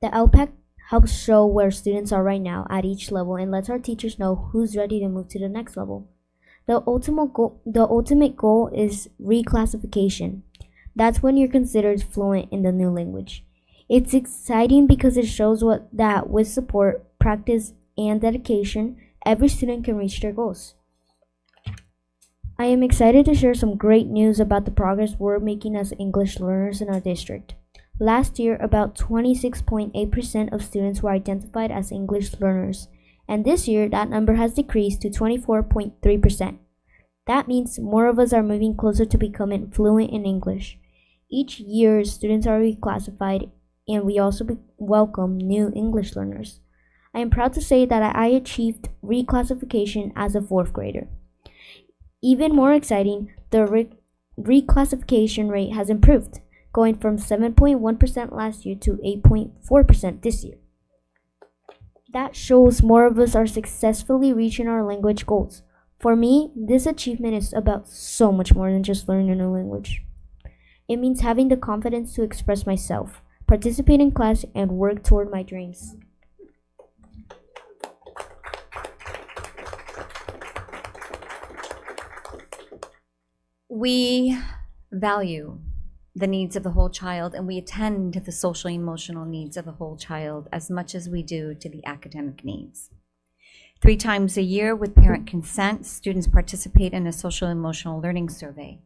D: The LPAC helps show where students are right now at each level and lets our teachers know who's ready to move to the next level. The ultimate goal is reclassification. That's when you're considered fluent in the new language. It's exciting because it shows that with support, practice, and dedication, every student can reach their goals. I am excited to share some great news about the progress we're making as English learners in our district. Last year, about 26.8% of students were identified as English learners, and this year that number has decreased to 24.3%. That means more of us are moving closer to becoming fluent in English. Each year, students are reclassified, and we also welcome new English learners. I am proud to say that I achieved reclassification as a 4th grader. Even more exciting, the reclassification rate has improved, going from 7.1% last year to 8.4% this year. That shows more of us are successfully reaching our language goals. For me, this achievement is about so much more than just learning a new language. It means having the confidence to express myself, participate in class, and work toward my dreams.
N: We value the needs of the whole child, and we attend to the social emotional needs of the whole child as much as we do to the academic needs. 3 times a year, with parent consent, students participate in a social emotional learning survey.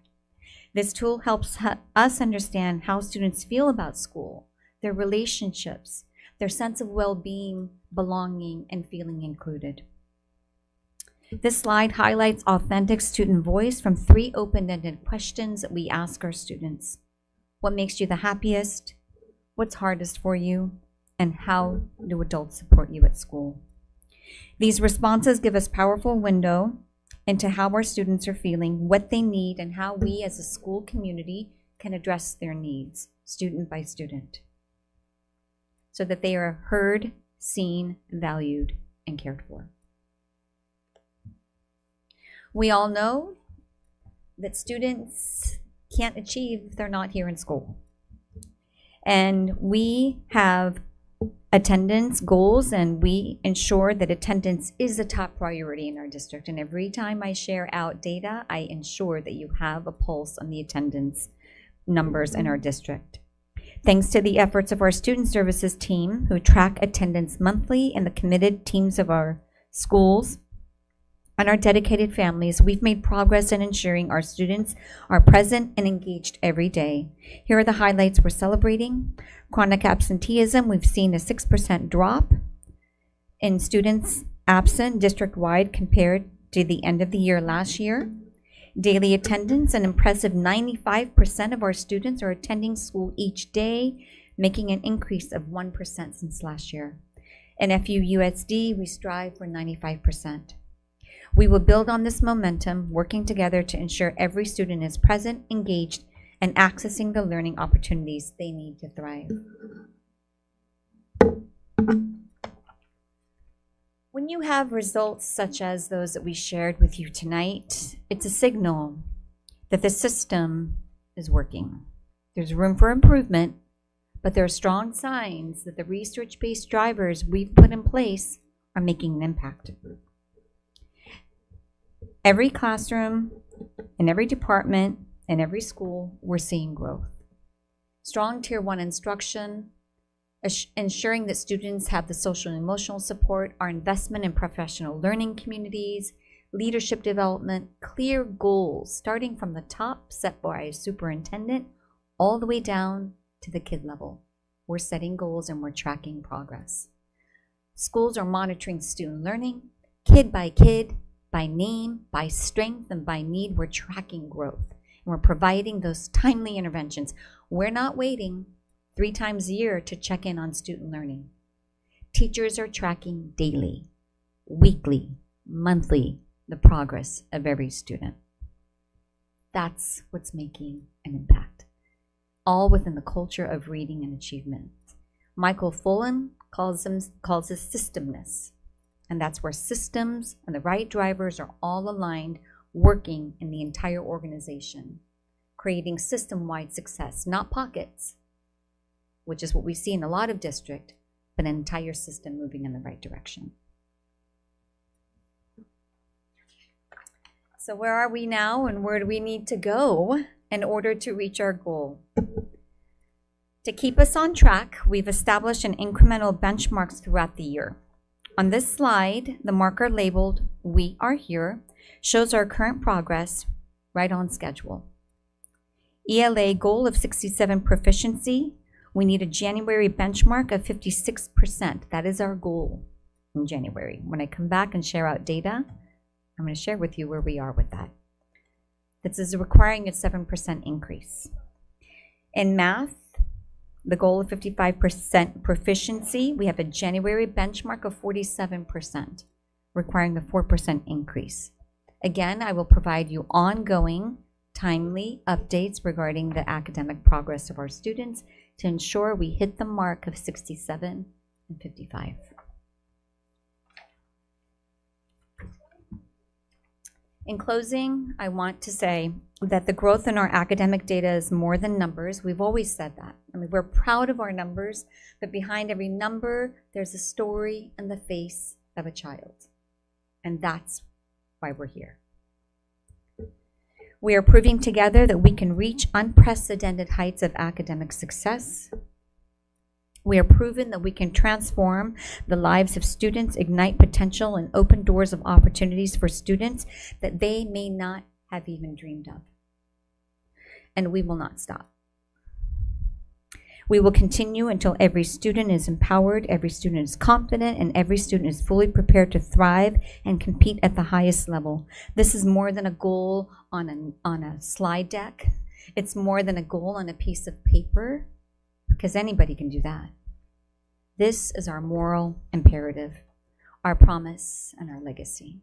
N: This tool helps us understand how students feel about school, their relationships, their sense of well-being, belonging, and feeling included. This slide highlights authentic student voice from 3 open-ended questions that we ask our students. What makes you the happiest? What's hardest for you? And how do adults support you at school? These responses give us a powerful window into how our students are feeling, what they need, and how we as a school community can address their needs, student by student, so that they are heard, seen, valued, and cared for. We all know that students can't achieve if they're not here in school. And we have attendance goals, and we ensure that attendance is a top priority in our district. And every time I share out data, I ensure that you have a pulse on the attendance numbers in our district. Thanks to the efforts of our student services team, who track attendance monthly, and the committed teams of our schools and our dedicated families, we've made progress in ensuring our students are present and engaged every day. Here are the highlights we're celebrating. Chronic absenteeism, we've seen a 6% drop in students absent district-wide compared to the end of the year last year. Daily attendance, an impressive 95% of our students are attending school each day, making an increase of 1% since last year. In FUESD, we strive for 95%. We will build on this momentum, working together to ensure every student is present, engaged, and accessing the learning opportunities they need to thrive. When you have results such as those that we shared with you tonight, it's a signal that the system is working. There's room for improvement, but there are strong signs that the research-based drivers we've put in place are making an impact. Every classroom, in every department, in every school, we're seeing growth. Strong Tier 1 instruction, ensuring that students have the social and emotional support, our investment in professional learning communities, leadership development, clear goals, starting from the top set by a superintendent, all the way down to the kid level. We're setting goals and we're tracking progress. Schools are monitoring student learning, kid by kid, by name, by strength, and by need. We're tracking growth, and we're providing those timely interventions. We're not waiting 3 times a year to check in on student learning. Teachers are tracking daily, weekly, monthly, the progress of every student. That's what's making an impact, all within the culture of reading and achievement.
A: Michael Fullen calls this systemness. And that's where systems and the right drivers are all aligned, working in the entire organization, creating system-wide success, not pockets, which is what we see in a lot of districts, but an entire system moving in the right direction. So where are we now, and where do we need to go in order to reach our goal? To keep us on track, we've established an incremental benchmarks throughout the year. On this slide, the marker labeled "We Are Here" shows our current progress right on schedule. ELA goal of 67 proficiency. We need a January benchmark of 56%. That is our goal in January. When I come back and share out data, I'm going to share with you where we are with that. This is requiring a 7% increase. In math, the goal of 55% proficiency, we have a January benchmark of 47%, requiring a 4% increase. Again, I will provide you ongoing, timely updates regarding the academic progress of our students to ensure we hit the mark of 67 and 55. In closing, I want to say that the growth in our academic data is more than numbers. We've always said that. I mean, we're proud of our numbers, but behind every number, there's a story and the face of a child. And that's why we're here. We are proving together that we can reach unprecedented heights of academic success. We are proven that we can transform the lives of students, ignite potential, and open doors of opportunities for students that they may not have even dreamed of. And we will not stop. We will continue until every student is empowered, every student is confident, and every student is fully prepared to thrive and compete at the highest level. This is more than a goal on a slide deck. It's more than a goal on a piece of paper, because anybody can do that. This is our moral imperative, our promise, and our legacy.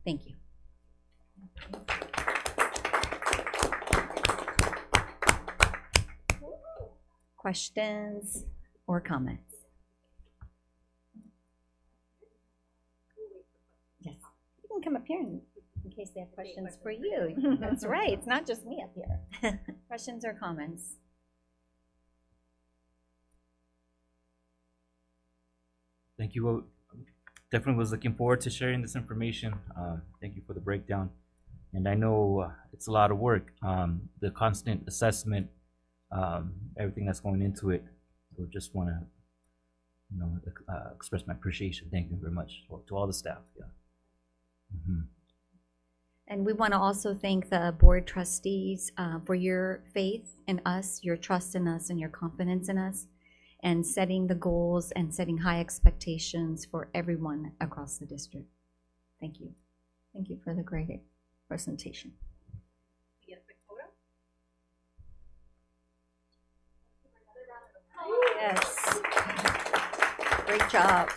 A: Thank you. Questions or comments? Yes, you can come up here in case they have questions for you. That's right, it's not just me up here. Questions or comments?
G: Thank you. Well, definitely was looking forward to sharing this information. Thank you for the breakdown. And I know it's a lot of work, the constant assessment, everything that's going into it. So just want to, express my appreciation. Thank you very much to all the staff. Yeah. Mm-hmm.
A: And we want to also thank the board trustees for your faith in us, your trust in us, and your confidence in us, and setting the goals and setting high expectations for everyone across the district. Thank you. Thank you for the great presentation. Yes. Great job.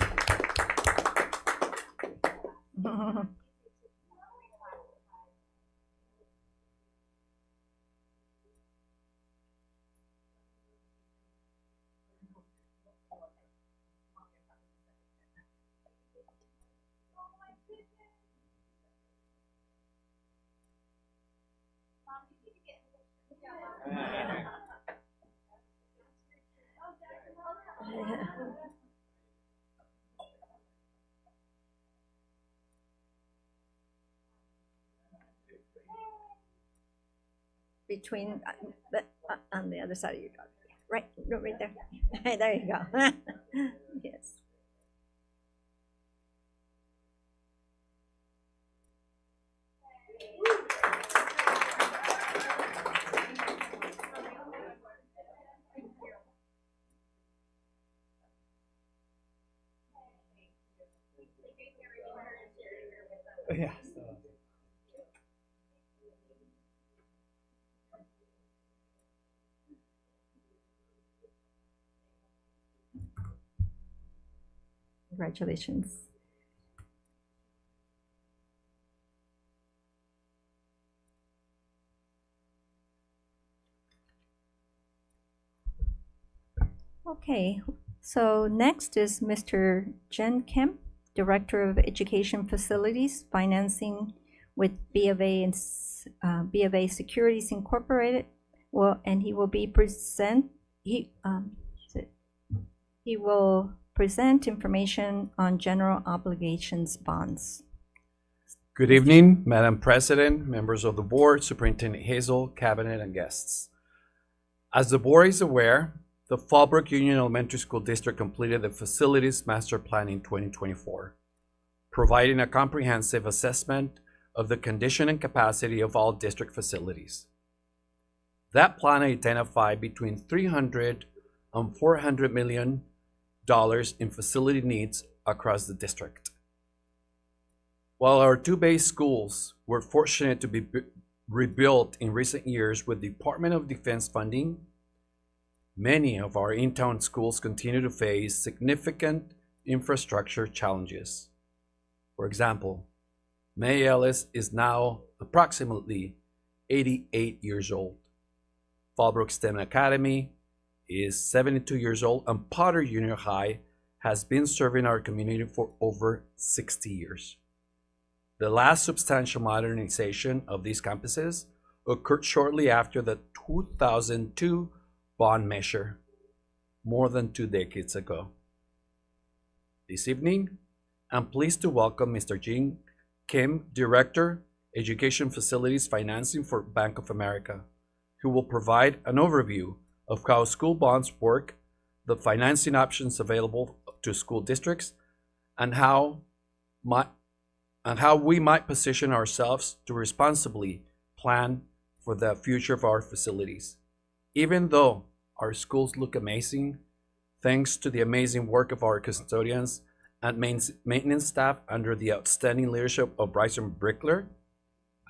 A: Between on the other side of your dog, right there. There you go. Yes.
C: Yeah.
A: Congratulations. Okay, so next is Mr. Jen Kim, Director of Education Facilities Financing with B of A and B of A Securities Incorporated. Well, and he will be he will present information on general obligations bonds.
O: Good evening, Madam President, members of the board, Superintendent Hazel, cabinet, and guests. As the board is aware, the Fallbrook Union Elementary School District completed the Facilities Master Plan in 2024, providing a comprehensive assessment of the condition and capacity of all district facilities. That plan identified between $300 and $400 million in facility needs across the district. While our two base schools were fortunate to be rebuilt in recent years with Department of Defense funding, many of our in-town schools continue to face significant infrastructure challenges. For example, May Ellis is now approximately 88 years old. Fallbrook STEM Academy is 72 years old, and Potter Junior High has been serving our community for over 60 years. The last substantial modernization of these campuses occurred shortly after the 2002 bond measure, more than 2 decades ago. This evening, I'm pleased to welcome Mr. Jin Kim, Director, Education Facilities Financing for Bank of America, who will provide an overview of how school bonds work, the financing options available to school districts, and how we might position ourselves to responsibly plan for the future of our facilities. Even though our schools look amazing, thanks to the amazing work of our custodians and maintenance staff under the outstanding leadership of Bryson Brickler,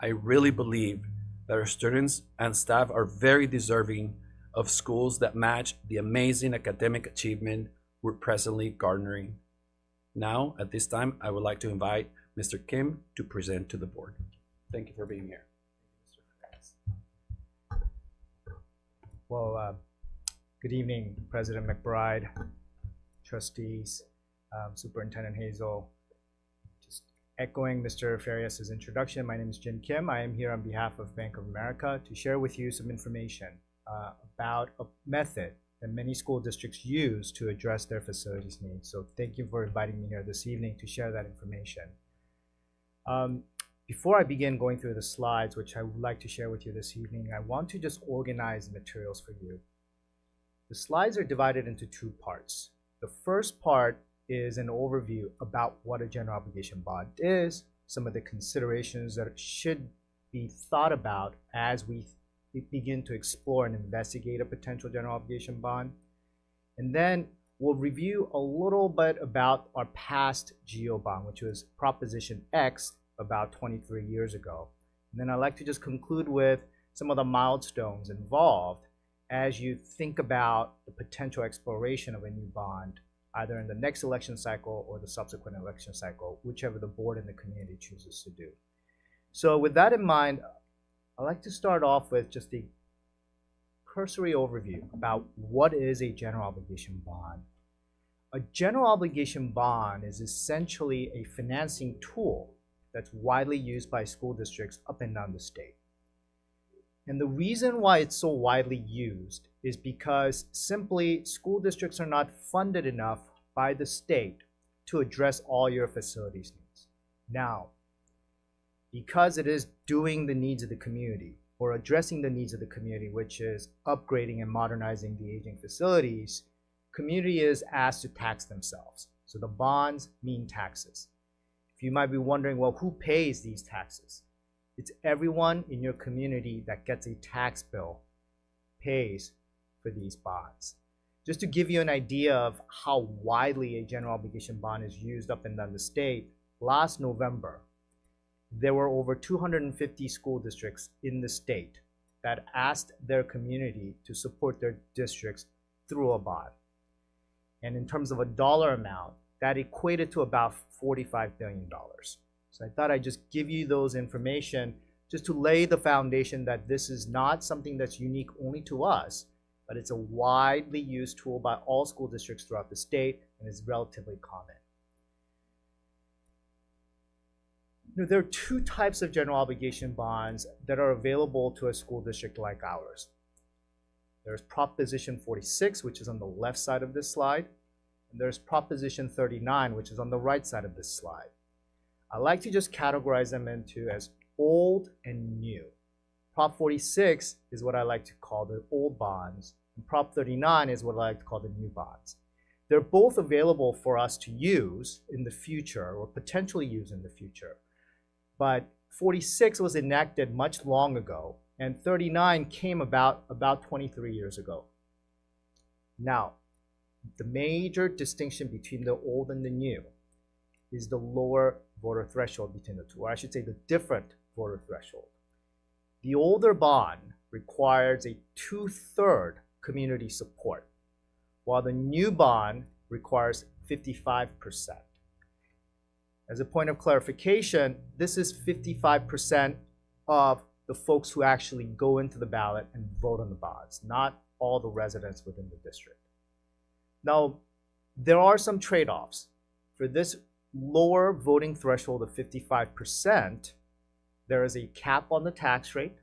O: I really believe that our students and staff are very deserving of schools that match the amazing academic achievement we're presently garnering. Now, at this time, I would like to invite Mr. Kim to present to the board. Thank you for being here.
P: Well, good evening, President McBride, trustees, Superintendent Hazel. Just echoing Mr. Farias' introduction, my name is Jin Kim. I am here on behalf of Bank of America to share with you some information about a method that many school districts use to address their facilities needs. So thank you for inviting me here this evening to share that information. Before I begin going through the slides, which I would like to share with you this evening, I want to just organize the materials for you. The slides are divided into two parts. The first part is an overview about what a general obligation bond is, some of the considerations that should be thought about as we begin to explore and investigate a potential general obligation bond. And then we'll review a little bit about our past GO bond, which was Proposition X about 23 years ago. And then I'd like to just conclude with some of the milestones involved as you think about the potential exploration of a new bond, either in the next election cycle or the subsequent election cycle, whichever the board and the community chooses to do. So with that in mind, I'd like to start off with just a cursory overview about what is a general obligation bond. A general obligation bond is essentially a financing tool that's widely used by school districts up and down the state. And the reason why it's so widely used is because simply school districts are not funded enough by the state to address all your facilities needs. Now, because it is doing the needs of the community or addressing the needs of the community, which is upgrading and modernizing the aging facilities, community is asked to tax themselves. So the bonds mean taxes. If you might be wondering, well, who pays these taxes? It's everyone in your community that gets a tax bill pays for these bonds. Just to give you an idea of how widely a general obligation bond is used up and down the state, last November, there were over 250 school districts in the state that asked their community to support their districts through a bond. And in terms of a dollar amount, that equated to about $45 billion. So I thought I'd just give you those information just to lay the foundation that this is not something that's unique only to us. but it's a widely used tool by all school districts throughout the state and is relatively common. There are two types of general obligation bonds that are available to a school district like ours. There's Proposition 46, which is on the left side of this slide, and there's Proposition 39, which is on the right side of this slide. I like to just categorize them into as old and new. Prop 46 is what I like to call the old bonds, and Prop 39 is what I like to call the new bonds. They're both available for us to use in the future or potentially use in the future. But 46 was enacted much long ago, and 39 came about 23 years ago. Now, the major distinction between the old and the new is the lower voter threshold between the two, or I should say the different voter threshold. The older bond requires a 2/3 community support, while the new bond requires 55%. As a point of clarification, this is 55% of the folks who actually go into the ballot and vote on the bonds, not all the residents within the district. Now, there are some trade-offs. For this lower voting threshold of 55%, there is a cap on the tax rate,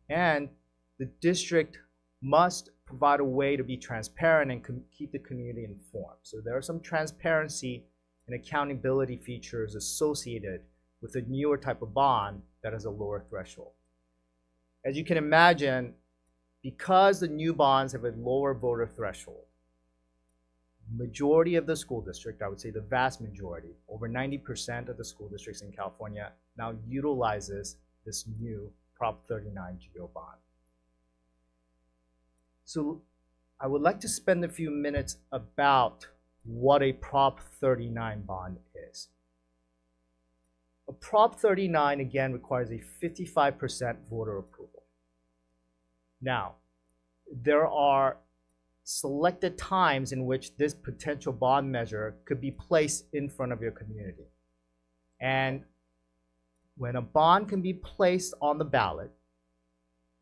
P: and the district must provide a way to be transparent and keep the community informed. So there are some transparency and accountability features associated with a newer type of bond that has a lower threshold. As you can imagine, because the new bonds have a lower voter threshold, majority of the school district, I would say the vast majority, over 90% of the school districts in California now utilizes this new Prop 39 GO bond. So I would like to spend a few minutes about what a Prop 39 bond is. A Prop 39, again, requires a 55% voter approval. Now, there are selected times in which this potential bond measure could be placed in front of your community. And when a bond can be placed on the ballot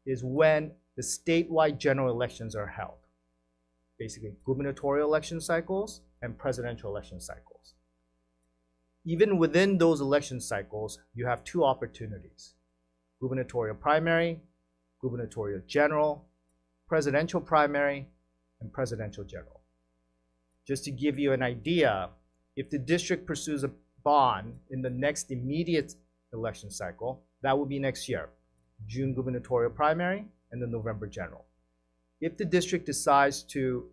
P: is when the statewide general elections are held. Basically, gubernatorial election cycles and presidential election cycles. Even within those election cycles, you have two opportunities: gubernatorial primary, gubernatorial general, presidential primary, and presidential general. Just to give you an idea, if the district pursues a bond in the next immediate election cycle, that will be next year, June gubernatorial primary and the November general. If the district decides to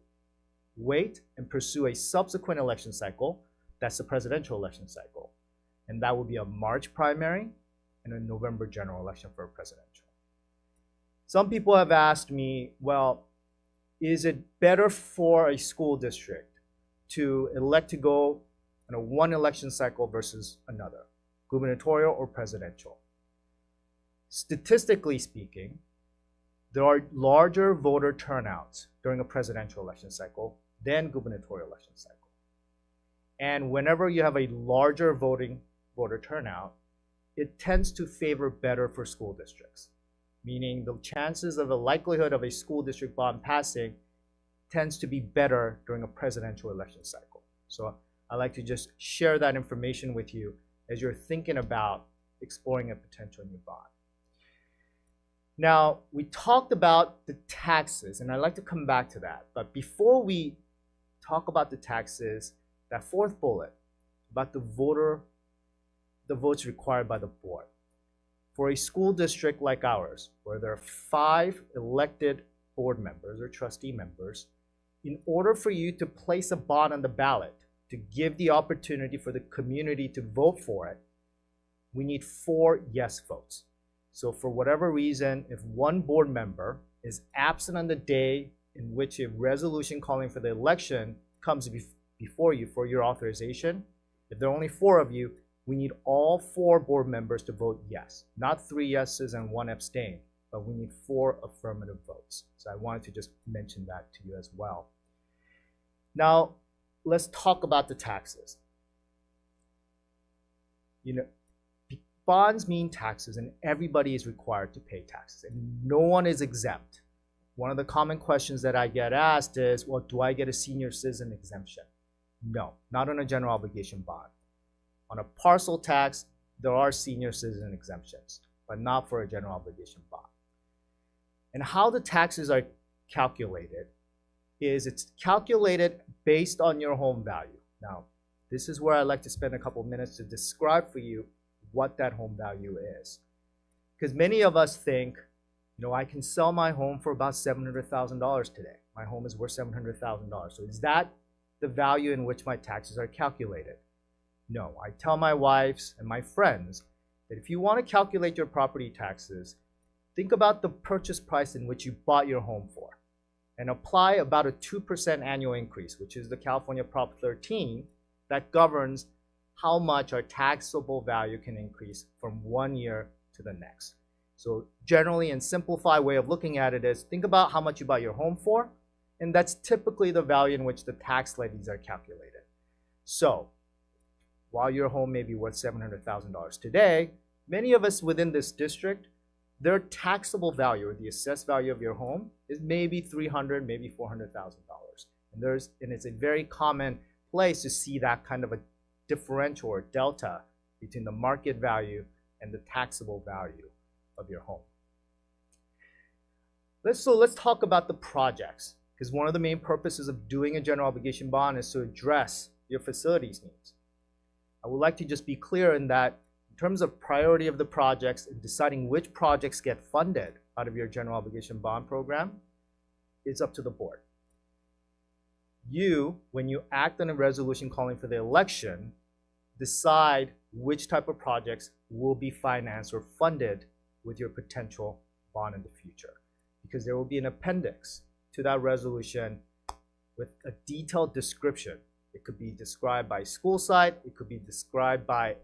P: wait and pursue a subsequent election cycle, that's the presidential election cycle, and that will be a March primary and a November general election for a presidential. Some people have asked me, well, is it better for a school district to elect to go on a one election cycle versus another, gubernatorial or presidential? Statistically speaking, there are larger voter turnouts during a presidential election cycle than gubernatorial election cycle. And whenever you have a larger voter turnout, it tends to favor better for school districts, meaning the chances of the likelihood of a school district bond passing tends to be better during a presidential election cycle. So I like to just share that information with you as you're thinking about exploring a potential new bond. Now, we talked about the taxes, and I'd like to come back to that. But before we talk about the taxes, that fourth bullet about the votes required by the board. For a school district like ours, where there are 5 elected board members or trustee members, in order for you to place a bond on the ballot to give the opportunity for the community to vote for it, we need 4 yes votes. So for whatever reason, if one board member is absent on the day in which a resolution calling for the election comes before you for your authorization, if there are only 4 of you, we need all 4 board members to vote yes. Not 3 yeses and 1 abstain, but we need 4 affirmative votes. So I wanted to just mention that to you as well. Now, let's talk about the taxes. Bonds mean taxes, and everybody is required to pay taxes, and no one is exempt. one of the common questions that I get asked is, well, do I get a senior citizen exemption? No, not on a general obligation bond. On a parcel tax, there are senior citizen exemptions, but not for a general obligation bond. And how the taxes are calculated is it's calculated based on your home value. Now, this is where I like to spend a couple minutes to describe for you what that home value is. Because many of us think, you know, I can sell my home for about $700,000 today. My home is worth $700,000. So is that the value in which my taxes are calculated? No, I tell my wives and my friends that if you want to calculate your property taxes, think about the purchase price in which you bought your home for and apply about a 2% annual increase, which is the California Prop 13 that governs how much our taxable value can increase from one year to the next. So generally, in simplified way of looking at it is think about how much you bought your home for, and that's typically the value in which the tax levies are calculated. So while your home may be worth $700,000 today, many of us within this district, their taxable value or the assessed value of your home is maybe $300,000, maybe $400,000. And it's a very common place to see that kind of a differential or delta between the market value and the taxable value of your home. Let's talk about the projects, because one of the main purposes of doing a general obligation bond is to address your facilities needs. I would like to just be clear in that in terms of priority of the projects and deciding which projects get funded out of your general obligation bond program, it's up to the board. You, when you act on a resolution calling for the election, decide which type of projects will be financed or funded with your potential bond in the future. Because there will be an appendix to that resolution with a detailed description. It could be described by school site, it could be described by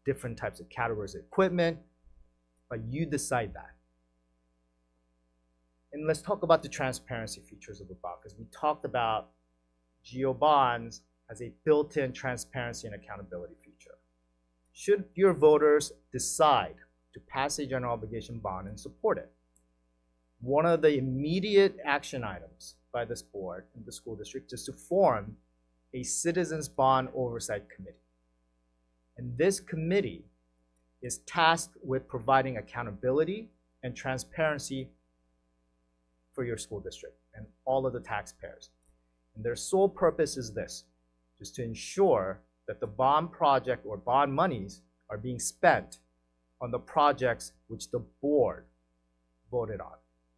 P: different types of categories of equipment, but you decide that. And let's talk about the transparency features of the bond, because we talked about GO bonds as a built-in transparency and accountability feature. Should your voters decide to pass a general obligation bond and support it, one of the immediate action items by this board and the school district is to form a Citizens Bond Oversight Committee. And this committee is tasked with providing accountability and transparency for your school district and all of the taxpayers. And their sole purpose is this, just to ensure that the bond project or bond monies are being spent on the projects which the board voted on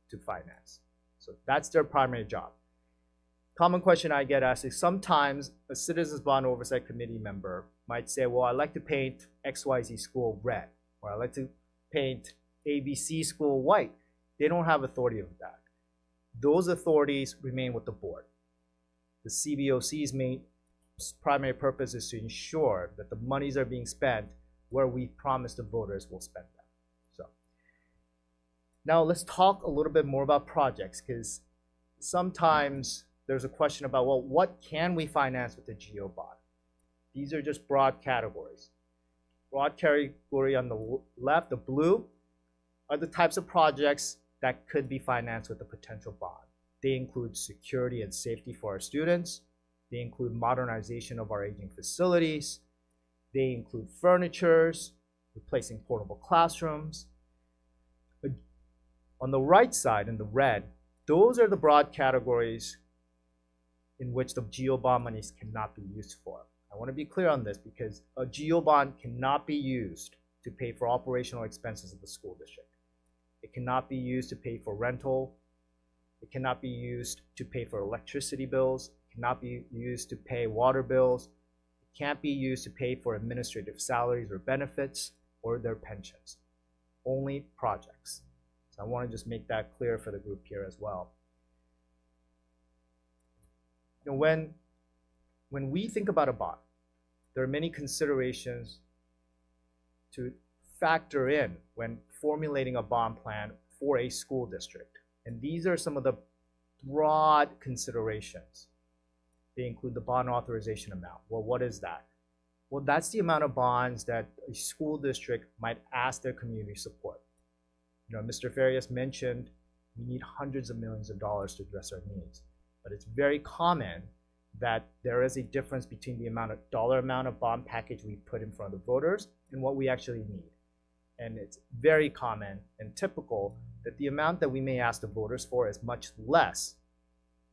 P: to finance. So that's their primary job. Common question I get asked is sometimes a Citizens Bond Oversight Committee member might say, well, I'd like to paint XYZ school red, or I'd like to paint ABC school white. They don't have authority of that. Those authorities remain with the board. The CBOC's main primary purpose is to ensure that the monies are being spent where we promise the voters will spend them. So now let's talk a little bit more about projects, because sometimes there's a question about, well, what can we finance with the GO bond? These are just broad categories. Broad category on the left, the blue, are the types of projects that could be financed with a potential bond. They include security and safety for our students. They include modernization of our aging facilities. They include furnitures, replacing portable classrooms. On the right side, in the red, those are the broad categories in which the GO bond monies cannot be used for. I want to be clear on this because a GO bond cannot be used to pay for operational expenses of the school district. It cannot be used to pay for rental. It cannot be used to pay for electricity bills. It cannot be used to pay water bills. It can't be used to pay for administrative salaries or benefits or their pensions. Only projects. So I want to just make that clear for the group here as well. You know, when we think about a bond, there are many considerations to factor in when formulating a bond plan for a school district. And these are some of the broad considerations. They include the bond authorization amount. Well, what is that? Well, that's the amount of bonds that a school district might ask their community support. You know, Mr. Farias mentioned we need hundreds of millions of dollars to address our needs. But it's very common that there is a difference between the dollar amount of bond package we put in front of the voters and what we actually need. And it's very common and typical that the amount that we may ask the voters for is much less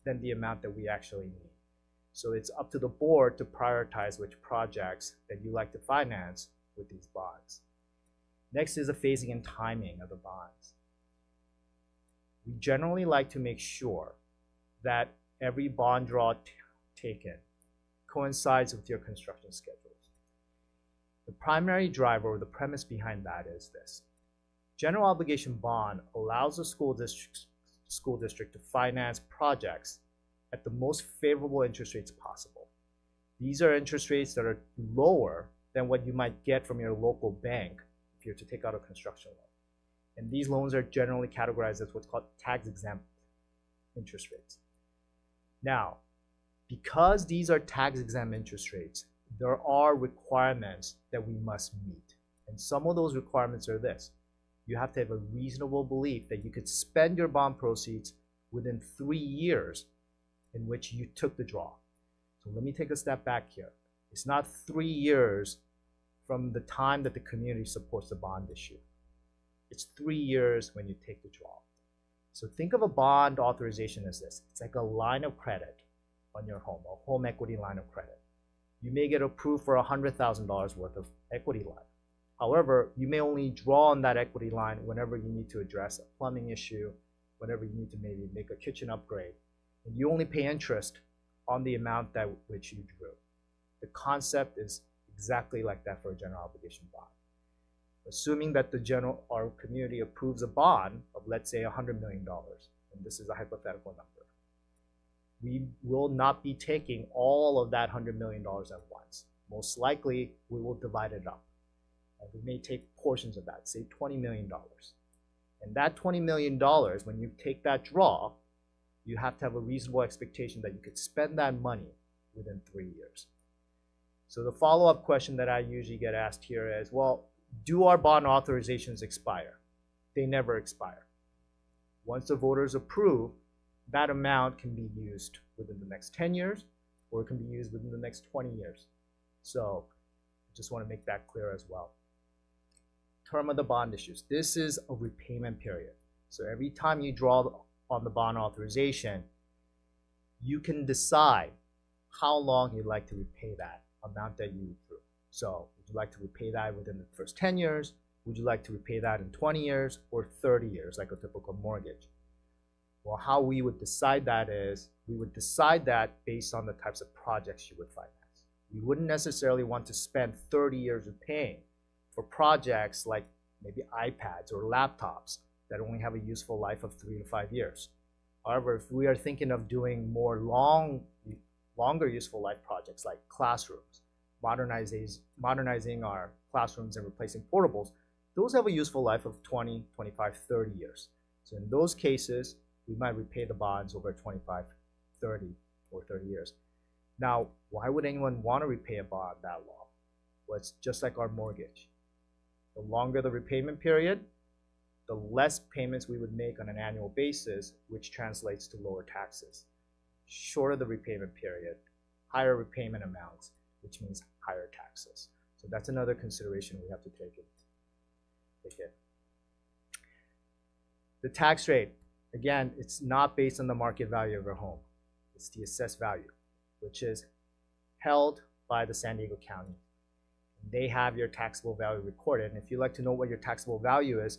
P: than the amount that we actually need. So it's up to the board to prioritize which projects that you like to finance with these bonds. Next is the phasing and timing of the bonds. We generally like to make sure that every bond draw taken coincides with your construction schedules. The primary driver or the premise behind that is this. General obligation bond allows the school district to finance projects at the most favorable interest rates possible. These are interest rates that are lower than what you might get from your local bank if you're to take out a construction loan. And these loans are generally categorized as what's called tax-exempt interest rates. Now, because these are tax-exempt interest rates, there are requirements that we must meet. And some of those requirements are this. You have to have a reasonable belief that you could spend your bond proceeds within 3 years in which you took the draw. So let me take a step back here. It's not 3 years from the time that the community supports the bond issue. It's 3 years when you take the draw. So think of a bond authorization as this. It's like a line of credit on your home, a home equity line of credit. You may get approved for $100,000 worth of equity line. However, you may only draw on that equity line whenever you need to address a plumbing issue, whenever you need to maybe make a kitchen upgrade. And you only pay interest on the amount that which you drew. The concept is exactly like that for a general obligation bond. Assuming that our community approves a bond of, let's say, $100 million, and this is a hypothetical number, we will not be taking all of that $100 million at once. Most likely, we will divide it up. And we may take portions of that, say $20 million. And that $20 million, when you take that draw, you have to have a reasonable expectation that you could spend that money within 3 years. So the follow-up question that I usually get asked here is, well, do our bond authorizations expire? They never expire. Once the voters approve, that amount can be used within the next 10 years, or it can be used within the next 20 years. So I just want to make that clear as well. Term of the bond issues. This is a repayment period. So every time you draw on the bond authorization, you can decide how long you'd like to repay that amount that you drew. So would you like to repay that within the first 10 years? Would you like to repay that in 20 years or 30 years, like a typical mortgage? Well, how we would decide that is, we would decide that based on the types of projects you would finance. We wouldn't necessarily want to spend 30 years repaying for projects like maybe iPads or laptops that only have a useful life of 3 to 5 years. However, if we are thinking of doing more longer useful life projects like classrooms, modernizing our classrooms and replacing portables, those have a useful life of 20, 25, 30 years. So in those cases, we might repay the bonds over 25, 30, or 30 years. Now, why would anyone want to repay a bond that long? Well, it's just like our mortgage. The longer the repayment period, the less payments we would make on an annual basis, which translates to lower taxes. Shorter the repayment period, higher repayment amounts, which means higher taxes. So that's another consideration we have to take in. The tax rate, again, it's not based on the market value of your home. It's the assessed value, which is held by the San Diego County. They have your taxable value recorded. And if you'd like to know what your taxable value is,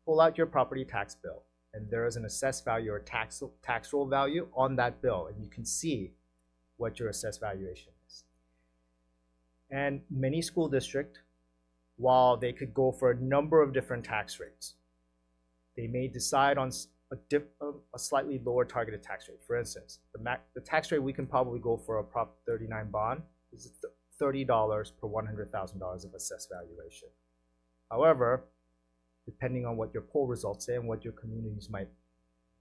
P: pull out your property tax bill. And there is an assessed value or tax roll value on that bill. And you can see what your assessed valuation is. And many school districts, while they could go for a number of different tax rates, they may decide on a slightly lower targeted tax rate. For instance, the tax rate we can probably go for a Prop 39 bond is $30 per $100,000 of assessed valuation. However, depending on what your poll results say and what your communities might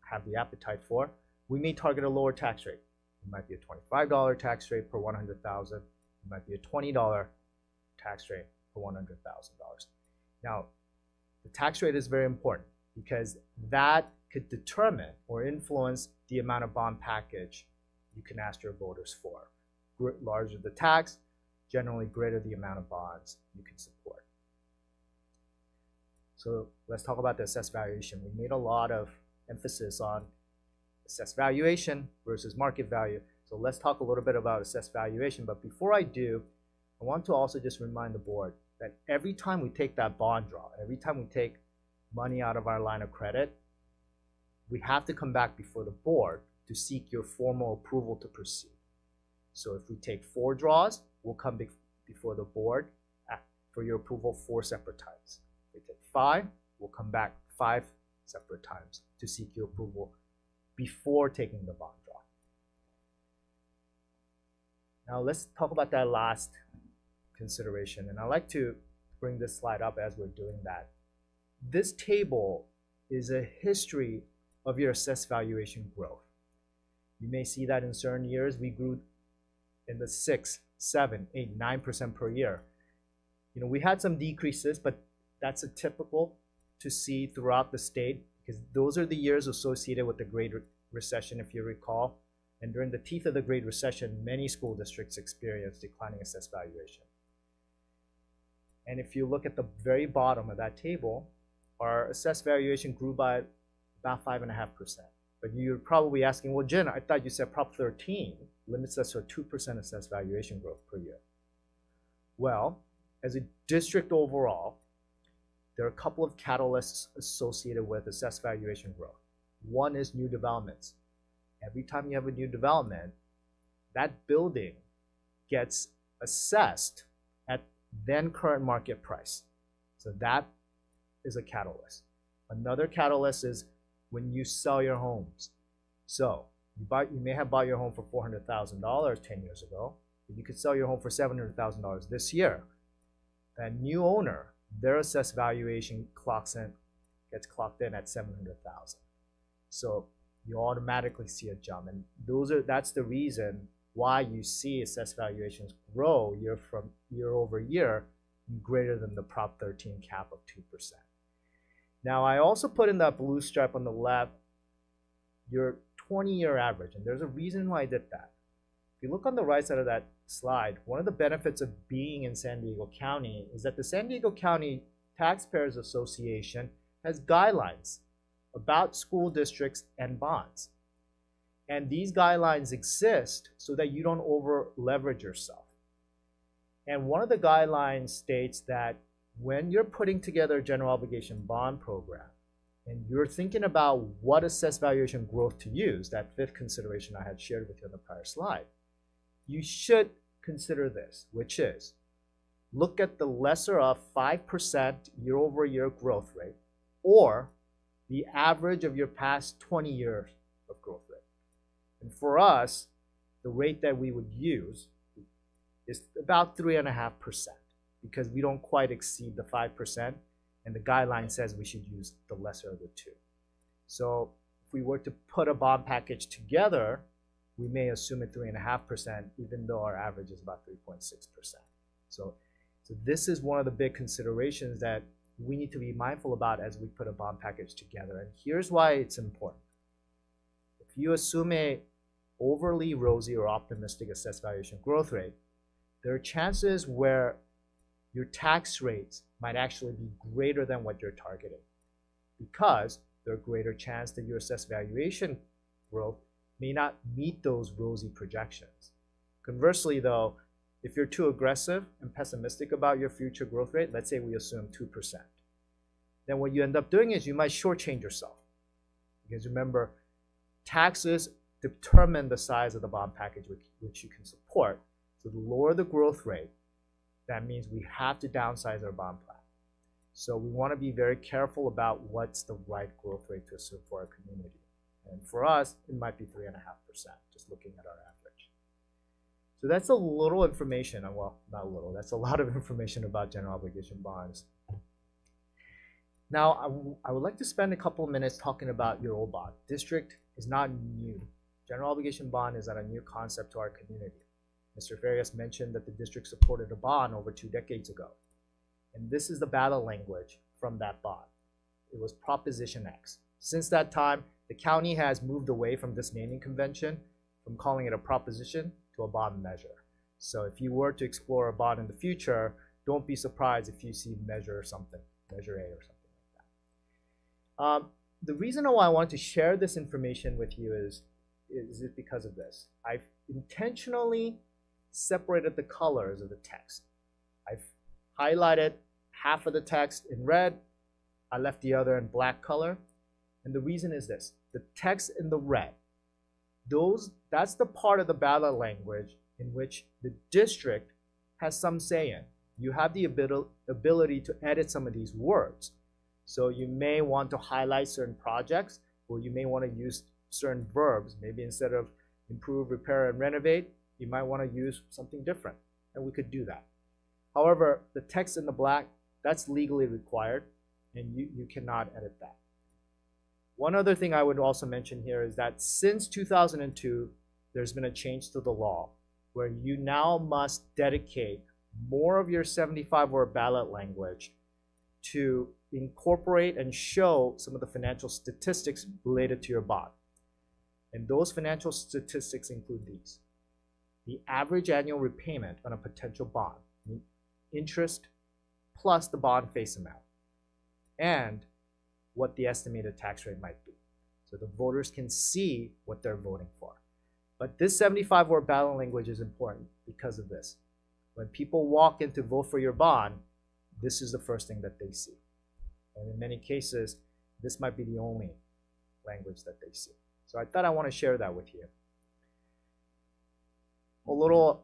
P: have the appetite for, we may target a lower tax rate. It might be a $25 tax rate per $100,000. It might be a $20 tax rate per $100,000. Now, the tax rate is very important. because that could determine or influence the amount of bond package you can ask your voters for. Larger the tax, generally greater the amount of bonds you can support. So let's talk about the assessed valuation. We made a lot of emphasis on assessed valuation versus market value. So let's talk a little bit about assessed valuation. But before I do, I want to also just remind the board that every time we take that bond draw, every time we take money out of our line of credit, we have to come back before the board to seek your formal approval to proceed. So if we take 4 draws, we'll come before the board for your approval 4 separate times. If we take 5, we'll come back 5 separate times to seek your approval before taking the bond draw. Now let's talk about that last consideration, and I like to bring this slide up as we're doing that. This table is a history of your assessed valuation growth. You may see that in certain years we grew in the 6, 7, 8, 9% per year. You know, we had some decreases, but that's a typical to see throughout the state because those are the years associated with the Great Recession, if you recall. And during the teeth of the Great Recession, many school districts experienced declining assessed valuation. And if you look at the very bottom of that table, our assessed valuation grew by about 5.5%. But you're probably asking, well, Jen, I thought you said Prop 13 limits us to a 2% assessed valuation growth per year. Well, as a district overall, there are a couple of catalysts associated with assessed valuation growth. One is new developments. Every time you have a new development, that building gets assessed at then current market price. So that is a catalyst. Another catalyst is when you sell your homes. So you may have bought your home for $400,000 10 years ago, but you could sell your home for $700,000 this year. That new owner, their assessed valuation gets clocked in at $700,000. So you automatically see a jump, and that's the reason why you see assessed valuations grow year over year greater than the Prop 13 cap of 2%. Now, I also put in that blue stripe on the left your 20-year average, and there's a reason why I did that. If you look on the right side of that slide, one of the benefits of being in San Diego County is that the San Diego County Taxpayers Association has guidelines about school districts and bonds. And these guidelines exist so that you don't over leverage yourself. And one of the guidelines states that when you're putting together a general obligation bond program and you're thinking about what assessed valuation growth to use, that 5th consideration I had shared with you on the prior slide, you should consider this, which is look at the lesser of 5% year over year growth rate or the average of your past 20 years of growth rate. And for us, the rate that we would use is about 3.5% because we don't quite exceed the 5%, and the guideline says we should use the lesser of the two. So if we were to put a bond package together, we may assume at 3.5%, even though our average is about 3.6%. So this is one of the big considerations that we need to be mindful about as we put a bond package together. And here's why it's important. If you assume a overly rosy or optimistic assessed valuation growth rate, there are chances where your tax rates might actually be greater than what you're targeting because there are greater chance that your assessed valuation growth may not meet those rosy projections. Conversely, though, if you're too aggressive and pessimistic about your future growth rate, let's say we assume 2%, then what you end up doing is you might shortchange yourself. Because remember, taxes determine the size of the bond package which you can support. So the lower the growth rate, that means we have to downsize our bond plan. So we want to be very careful about what's the right growth rate to assume for our community. And for us, it might be 3.5%, just looking at our average. So that's a little information, well, not a little, that's a lot of information about general obligation bonds. Now, I would like to spend a couple of minutes talking about your old bond. District is not new. General obligation bond is not a new concept to our community. Mr. Farias mentioned that the district supported a bond over 2 decades ago. And this is the battle language from that bond. It was Proposition X. Since that time, the county has moved away from this naming convention, from calling it a proposition to a bond measure. So if you were to explore a bond in the future, don't be surprised if you see Measure A or something like that. The reason why I want to share this information with you is because of this. I've intentionally separated the colors of the text. I've highlighted half of the text in red. I left the other in black color. And the reason is this. The text in the red, that's the part of the ballot language in which the district has some say in. You have the ability to edit some of these words. So you may want to highlight certain projects, or you may want to use certain verbs. Maybe instead of improve, repair, and renovate, you might want to use something different, and we could do that. However, the text in the black, that's legally required, and you cannot edit that. One other thing I would also mention here is that since 2002, there's been a change to the law where you now must dedicate more of your 75-word ballot language to incorporate and show some of the financial statistics related to your bond. And those financial statistics include these: the average annual repayment on a potential bond, interest plus the bond face amount, and what the estimated tax rate might be. So the voters can see what they're voting for. But this 75-word ballot language is important because of this. When people walk in to vote for your bond, this is the first thing that they see. And in many cases, this might be the only language that they see. So I thought I want to share that with you. A little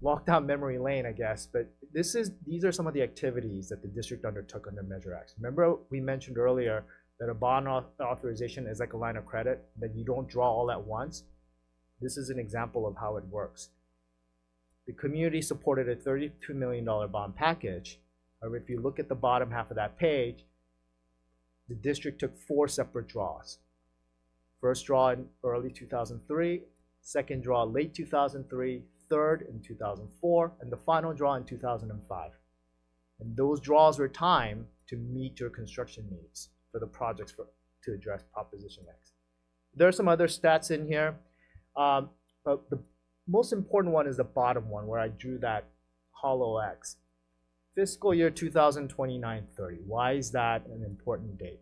P: walk down memory lane, I guess, but these are some of the activities that the district undertook under Measure X. Remember we mentioned earlier that a bond authorization is like a line of credit, that you don't draw all at once. This is an example of how it works. The community supported a $32 million bond package. However, if you look at the bottom half of that page, the district took 4 separate draws. First draw in early 2003, second draw late 2003, third in 2004, and the final draw in 2005. And those draws were timed to meet your construction needs for the projects to address Proposition X. There are some other stats in here, but the most important one is the bottom one where I drew that hollow X. Fiscal year 2029-30. Why is that an important date?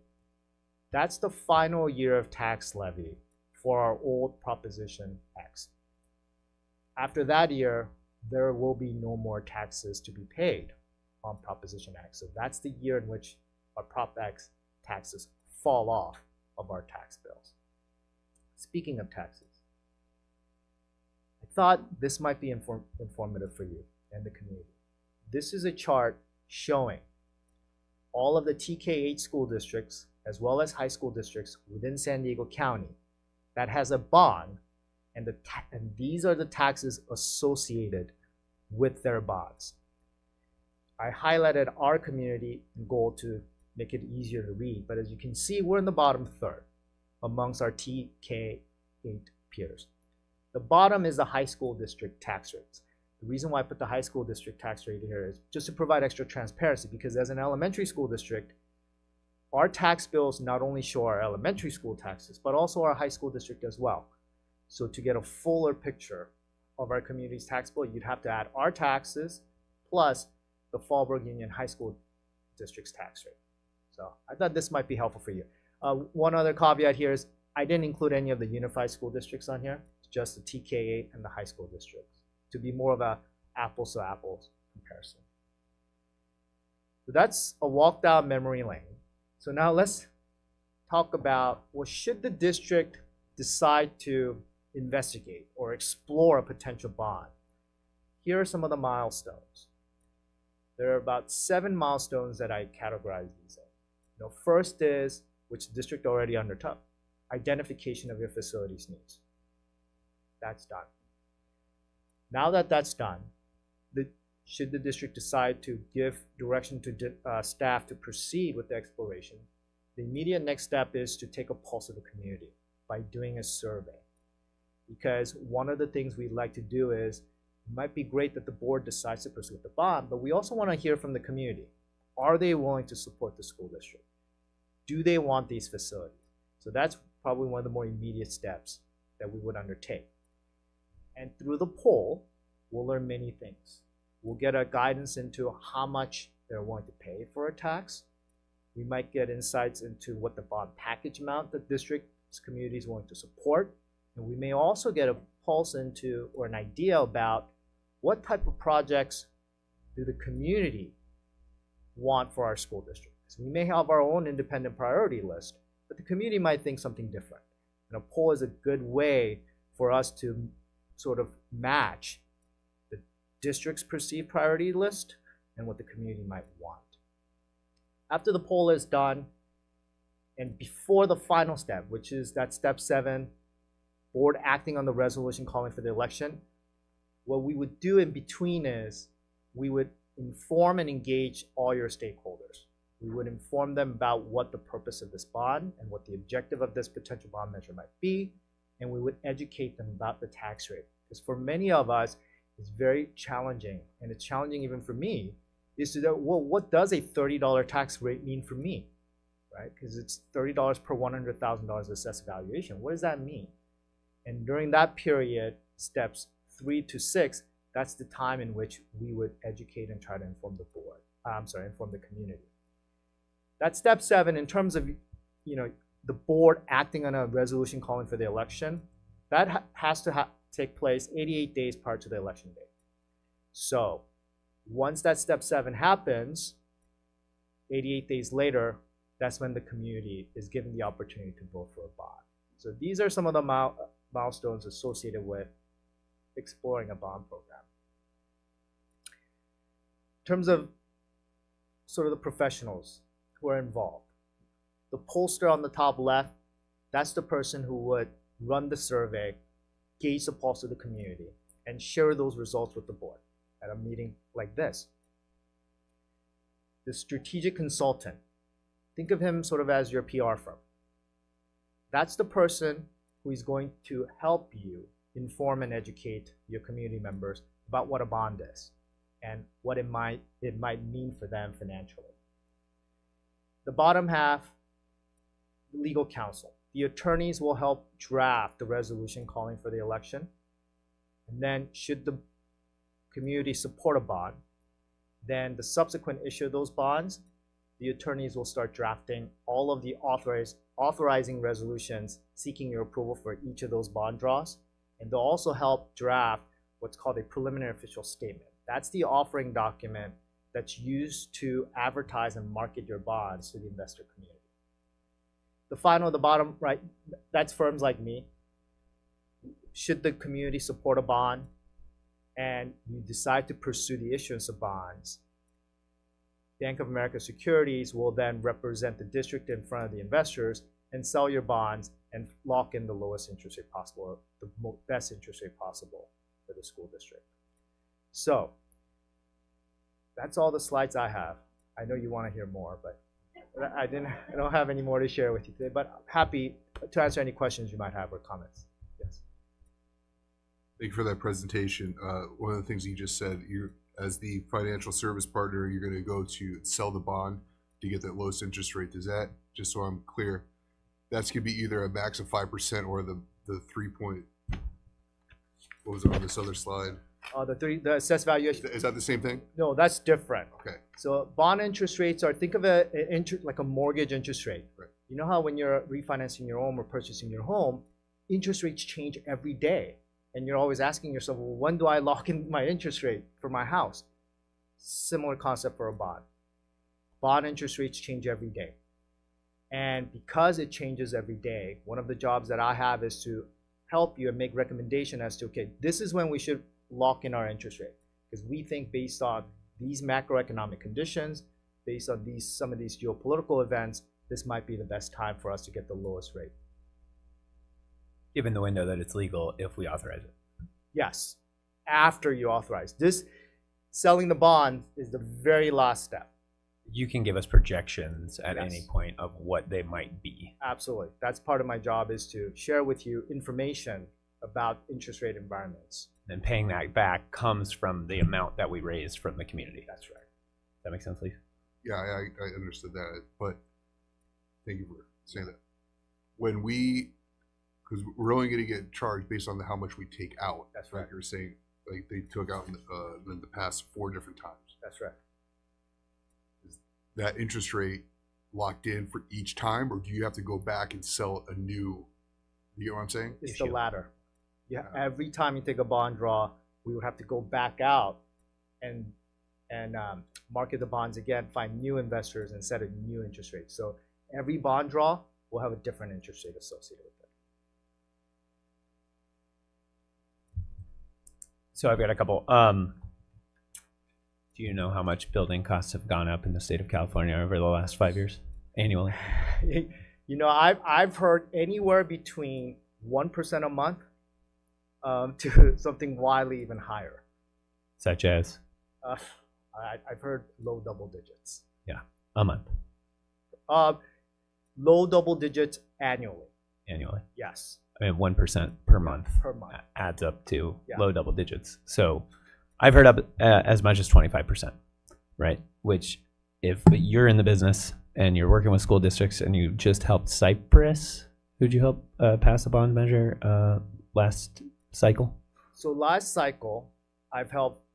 P: That's the final year of tax levy for our old Proposition X. After that year, there will be no more taxes to be paid on Proposition X. So that's the year in which our Prop X taxes fall off of our tax bills. Speaking of taxes, I thought this might be informative for you and the community. This is a chart showing all of the TK8 school districts as well as high school districts within San Diego County that has a bond, and these are the taxes associated with their bonds. I highlighted our community in gold to make it easier to read, but as you can see, we're in the bottom third amongst our TK8 peers. The bottom is the high school district tax rates. The reason why I put the high school district tax rate here is just to provide extra transparency, because as an elementary school district, our tax bills not only show our elementary school taxes, but also our high school district as well. So to get a fuller picture of our community's tax bill, you'd have to add our taxes plus the Fallbrook Union High School District's tax rate. So I thought this might be helpful for you. One other caveat here is I didn't include any of the unified school districts on here, just the TK8 and the high school districts, to be more of a apples to apples comparison. So that's a walk down memory lane. So now let's talk about, well, should the district decide to investigate or explore a potential bond? Here are some of the milestones. There are about 7 milestones that I categorize these in. First is, which the district already undertook, identification of your facilities needs. That's done. Now that that's done, should the district decide to give direction to staff to proceed with the exploration, the immediate next step is to take a pulse of the community by doing a survey. Because one of the things we'd like to do is, it might be great that the board decides to pursue the bond, but we also want to hear from the community. Are they willing to support the school district? Do they want these facilities? So that's probably one of the more immediate steps that we would undertake. And through the poll, we'll learn many things. We'll get a guidance into how much they're willing to pay for a tax. We might get insights into what the bond package amount the district's community is willing to support. And we may also get a pulse into or an idea about what type of projects do the community want for our school district. So we may have our own independent priority list, but the community might think something different. And a poll is a good way for us to sort of match the district's perceived priority list and what the community might want. After the poll is done, and before the final step, which is that step 7, board acting on the resolution calling for the election, what we would do in between is we would inform and engage all your stakeholders. We would inform them about what the purpose of this bond and what the objective of this potential bond measure might be, and we would educate them about the tax rate. Because for many of us, it's very challenging, and it's challenging even for me, is to know, well, what does a $30 tax rate mean for me, right? Because it's $30 per $100,000 assessed valuation. What does that mean? And during that period, steps 3 to 6, that's the time in which we would educate and try to inform the board. Inform the community. That's step 7 in terms of, the board acting on a resolution calling for the election. That has to take place 88 days prior to the election date. So once that step 7 happens, 88 days later, that's when the community is given the opportunity to vote for a bond. So these are some of the milestones associated with exploring a bond program. In terms of sort of the professionals who are involved, the pollster on the top left, that's the person who would run the survey, gauge the pulse of the community, and share those results with the board at a meeting like this. The strategic consultant, think of him sort of as your PR firm. That's the person who is going to help you inform and educate your community members about what a bond is and what it might mean for them financially. The bottom half, legal counsel. The attorneys will help draft the resolution calling for the election. And then should the community support a bond, then the subsequent issue of those bonds, the attorneys will start drafting all of the authorizing resolutions seeking your approval for each of those bond draws. And they'll also help draft what's called a preliminary official statement. That's the offering document that's used to advertise and market your bonds to the investor community. The final at the bottom right, that's firms like me. Should the community support a bond and you decide to pursue the issuance of bonds, Bank of America Securities will then represent the district in front of the investors and sell your bonds and lock in the lowest interest rate possible, or the best interest rate possible for the school district. So that's all the slides I have. I know you want to hear more, but I don't have any more to share with you today, but I'm happy to answer any questions you might have or comments. Yes.
Q: Thank you for that presentation. One of the things you just said, as the financial service partner, you're going to go to sell the bond to get that lowest interest rate. Does that, just so I'm clear, that's going to be either a max of 5% or the 3 point, what was it on this other slide?
P: The assessed valuation.
Q: Is that the same thing?
P: No, that's different.
Q: Okay.
P: So bond interest rates are, think of it like a mortgage interest rate.
Q: Right.
P: You know how when you're refinancing your home or purchasing your home, interest rates change every day. And you're always asking yourself, well, when do I lock in my interest rate for my house? Similar concept for a bond. Bond interest rates change every day. And because it changes every day, one of the jobs that I have is to help you and make recommendation as to, okay, this is when we should lock in our interest rate. Because we think based on these macroeconomic conditions, based on some of these geopolitical events, this might be the best time for us to get the lowest rate.
C: Given the window that it's legal if we authorize it.
P: Yes, after you authorize. This, selling the bond is the very last step.
C: You can give us projections at
P: Yes.
C: any point of what they might be.
P: Absolutely. That's part of my job, is to share with you information about interest rate environments.
C: And paying that back comes from the amount that we raised from the community.
P: That's right.
C: That makes sense, Lee?
Q: Yeah, I understood that, but thank you for saying that. When we, because we're only going to get charged based on how much we take out.
P: That's right.
Q: Like you're saying, like they took out in the past 4 different times.
P: That's right.
Q: Is that interest rate locked in for each time, or do you have to go back and sell a new? You know what I'm saying?
P: It's the latter. Yeah. Every time you take a bond draw, we would have to go back out and market the bonds again, find new investors, and set a new interest rate. So every bond draw will have a different interest rate associated with it.
C: So I've got a couple. Do you know how much building costs have gone up in the state of California over the last 5 years annually?
P: You know, I've heard anywhere between 1% a month to something wildly even higher.
C: Such as?
P: I've heard low double digits.
C: Yeah, a month.
P: Low double digits annually.
C: Annually?
P: Yes.
C: I mean, 1% per month.
P: Per month.
C: Adds up to
P: Yeah.
C: low double digits. So I've heard up as much as 25%, right? Which, if you're in the business and you're working with school districts and you just helped Cypress, who'd you help pass a bond measure last cycle?
P: So last cycle, I've helped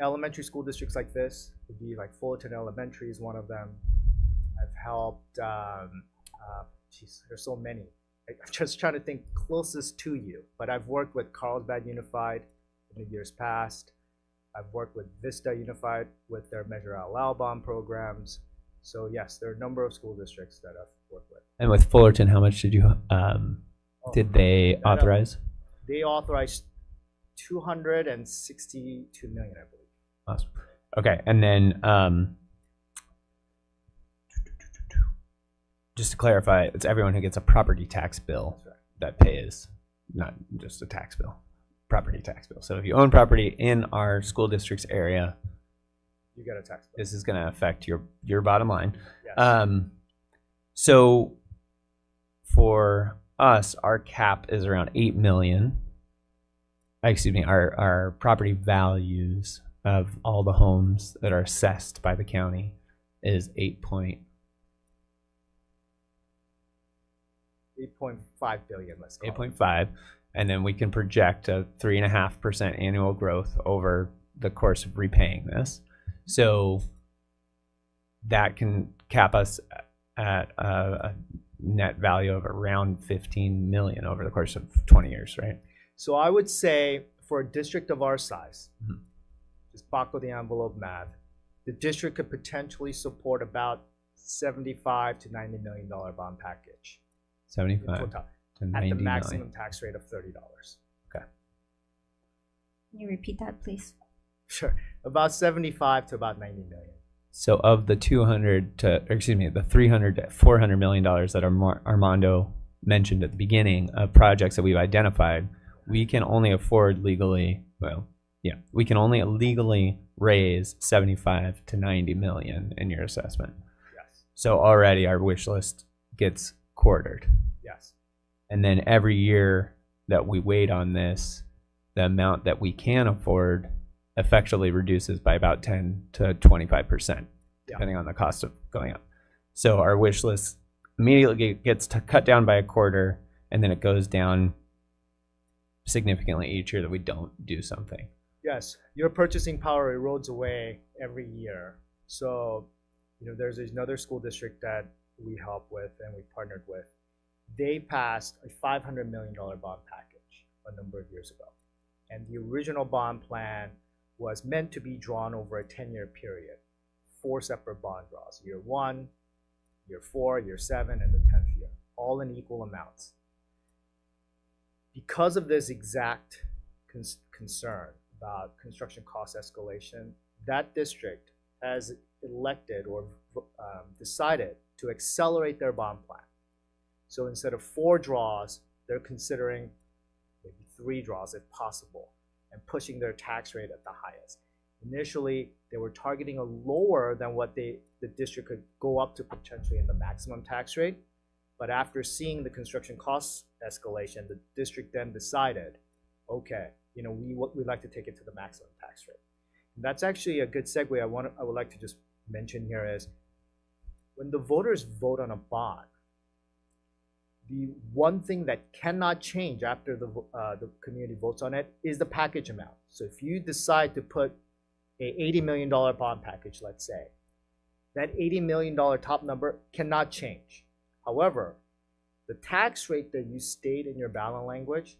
P: elementary school districts like this. Would be like Fullerton Elementary is one of them. I've helped, geez, there's so many. I'm just trying to think closest to you. But I've worked with Carlsbad Unified in the years past. I've worked with Vista Unified with their Measure Out Loud bond programs. So yes, there are a number of school districts that I've worked with.
C: And with Fullerton, how much did you did they authorize?
P: They authorized $262 million, I believe.
C: Awesome. Okay, and then just to clarify, it's everyone who gets a property tax bill that pays, not just a tax bill, property tax bill. So if you own property in our school district's area,
P: you get a tax bill.
C: This is going to affect your bottom line.
P: Yes.
C: So for us, our cap is around 8 million. Excuse me, our property values of all the homes that are assessed by the county is 8.5
P: billion, let's call
C: 8.5, and then we can project a 3.5% annual growth over the course of repaying this. So that can cap us at a net value of around 15 million over the course of 20 years, right?
P: So I would say for a district of our size, just back of the envelope math, the district could potentially support about $75 to $90 million bond package.
C: 75 to 90
P: at the maximum
C: million.
P: tax rate of $30.
C: Okay.
A: Can you repeat that, please?
P: Sure. About 75 to about 90 million.
C: So of the 200 to, or excuse me, the 300 to 400 million dollars that Armando mentioned at the beginning of projects that we've identified, we can only afford legally, we can only legally raise 75 to 90 million in your assessment.
P: Yes.
C: So already our wish list gets quartered.
P: Yes.
C: And then every year that we wait on this, the amount that we can afford effectively reduces by about 10 to 25%, depending on the cost of going up. So our wish list immediately gets cut down by a quarter, and then it goes down significantly each year that we don't do something.
P: Yes, your purchasing power erodes away every year. So, there's another school district that we help with and we partnered with. They passed a $500 million bond package a number of years ago. And the original bond plan was meant to be drawn over a 10-year period, 4 separate bond draws, year 1, year 4, year 7, and the 10th year, all in equal amounts. Because of this exact concern about construction cost escalation, that district has elected or decided to accelerate their bond plan. So instead of 4 draws, they're considering maybe 3 draws if possible, and pushing their tax rate at the highest. Initially, they were targeting a lower than what the district could go up to potentially in the maximum tax rate. But after seeing the construction cost escalation, the district then decided, okay, we'd like to take it to the maximum tax rate. And that's actually a good segue. I would like to just mention here is when the voters vote on a bond, the one thing that cannot change after the community votes on it is the package amount. So if you decide to put a $80 million bond package, let's say, that $80 million top number cannot change. However, the tax rate that you state in your ballot language,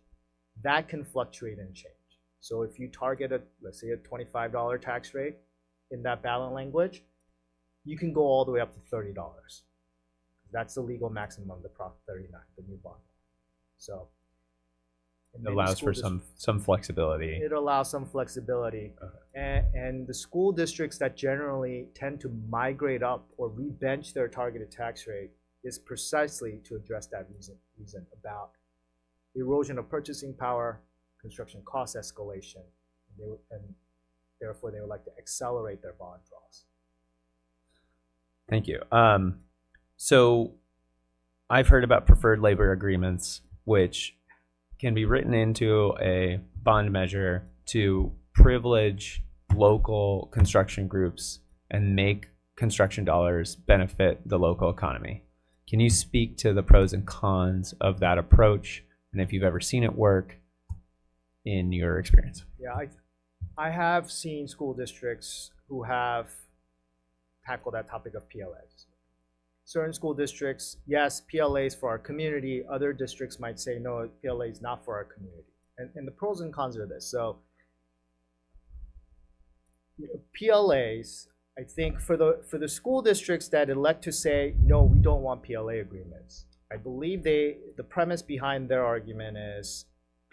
P: that can fluctuate and change. So if you target let's say a $25 tax rate in that ballot language, you can go all the way up to $30. That's the legal maximum of the Prop 39, the new bond. So
C: it allows for some flexibility.
P: It allows some flexibility. And the school districts that generally tend to migrate up or rebench their targeted tax rate is precisely to address that reason about erosion of purchasing power, construction cost escalation, and therefore they would like to accelerate their bond draws.
C: Thank you. So I've heard about preferred labor agreements, which can be written into a bond measure to privilege local construction groups and make construction dollars benefit the local economy. Can you speak to the pros and cons of that approach, and if you've ever seen it work in your experience?
P: Yeah, I have seen school districts who have tackled that topic of PLAs. Certain school districts, yes, PLAs for our community. Other districts might say, no, PLA is not for our community. And the pros and cons are this. So PLAs, I think for the school districts that elect to say, no, we don't want PLA agreements, I believe the premise behind their argument is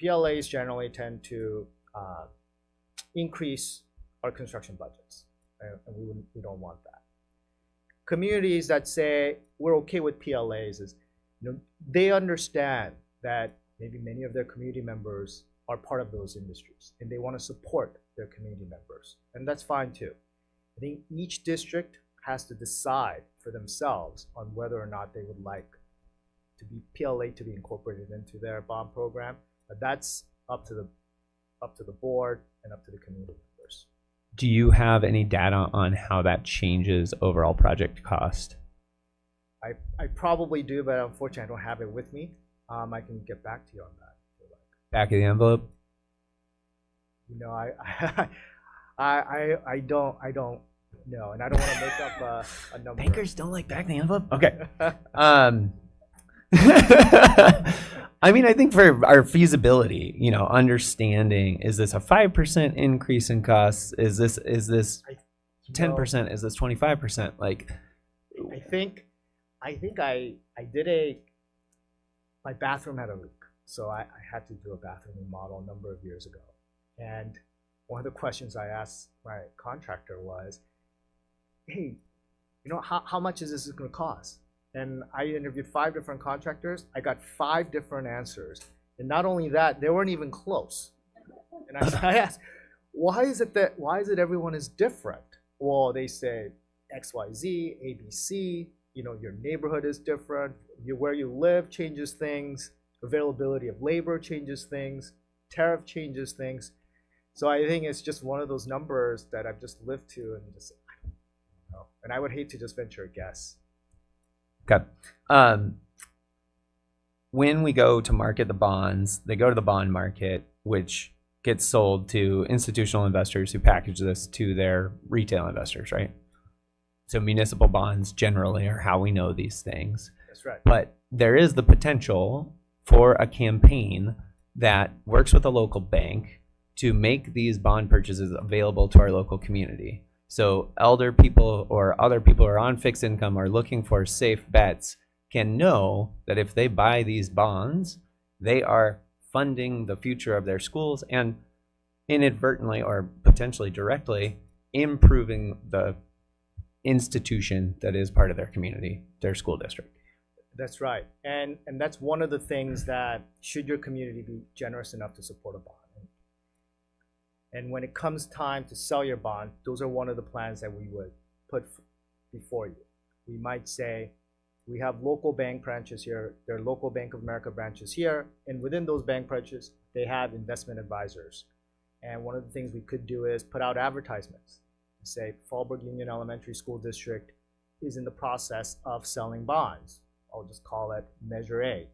P: PLAs generally tend to increase our construction budgets, and we don't want that. Communities that say we're okay with PLAs is, they understand that maybe many of their community members are part of those industries and they want to support their community members, and that's fine too. I think each district has to decide for themselves on whether or not they would like to be PLA to be incorporated into their bond program, but that's up to the board and up to the community members.
C: Do you have any data on how that changes overall project cost?
P: I probably do, but unfortunately I don't have it with me. I can get back to you on that.
C: Back of the envelope?
P: I don't know, and I don't want to make up a number.
C: Bankers don't like back of the envelope? Okay. I mean, I think for our feasibility, understanding, is this a 5% increase in costs? Is this 10%? Is this 25%? Like,
P: I think I did my bathroom had a leak, so I had to do a bathroom remodel a number of years ago. And one of the questions I asked my contractor was, hey, how much is this going to cost? And I interviewed 5 different contractors. I got 5 different answers. And not only that, they weren't even close. And I asked, why is it everyone is different? Well, they say XYZ, ABC, your neighborhood is different, where you live changes things, availability of labor changes things, tariff changes things. So I think it's just one of those numbers that I've just lived to and just, I don't know. And I would hate to just venture a guess.
C: Okay. When we go to market the bonds, they go to the bond market, which gets sold to institutional investors who package this to their retail investors, right? So municipal bonds generally are how we know these things.
P: That's right.
C: But there is the potential for a campaign that works with a local bank to make these bond purchases available to our local community. So elder people or other people who are on fixed income or looking for safe bets can know that if they buy these bonds, they are funding the future of their schools and inadvertently or potentially directly improving the institution that is part of their community, their school district.
P: That's right. And that's one of the things that should your community be generous enough to support a bond. And when it comes time to sell your bond, those are one of the plans that we would put before you. We might say, we have local bank branches here, there are local Bank of America branches here, and within those bank branches, they have investment advisors. And one of the things we could do is put out advertisements. Say, Fallbrook Union Elementary School District is in the process of selling bonds. I'll just call it Measure A.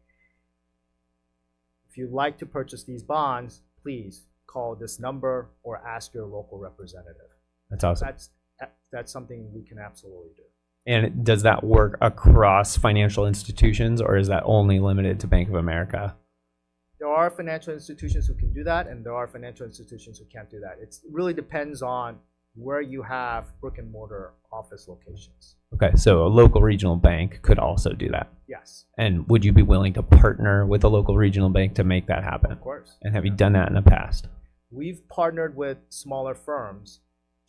P: If you'd like to purchase these bonds, please call this number or ask your local representative.
C: That's awesome.
P: That's something we can absolutely do.
C: And does that work across financial institutions, or is that only limited to Bank of America?
P: There are financial institutions who can do that, and there are financial institutions who can't do that. It really depends on where you have brick and mortar office locations.
C: Okay, so a local regional bank could also do that.
P: Yes.
C: And would you be willing to partner with a local regional bank to make that happen?
P: Of course.
C: And have you done that in the past?
P: We've partnered with smaller firms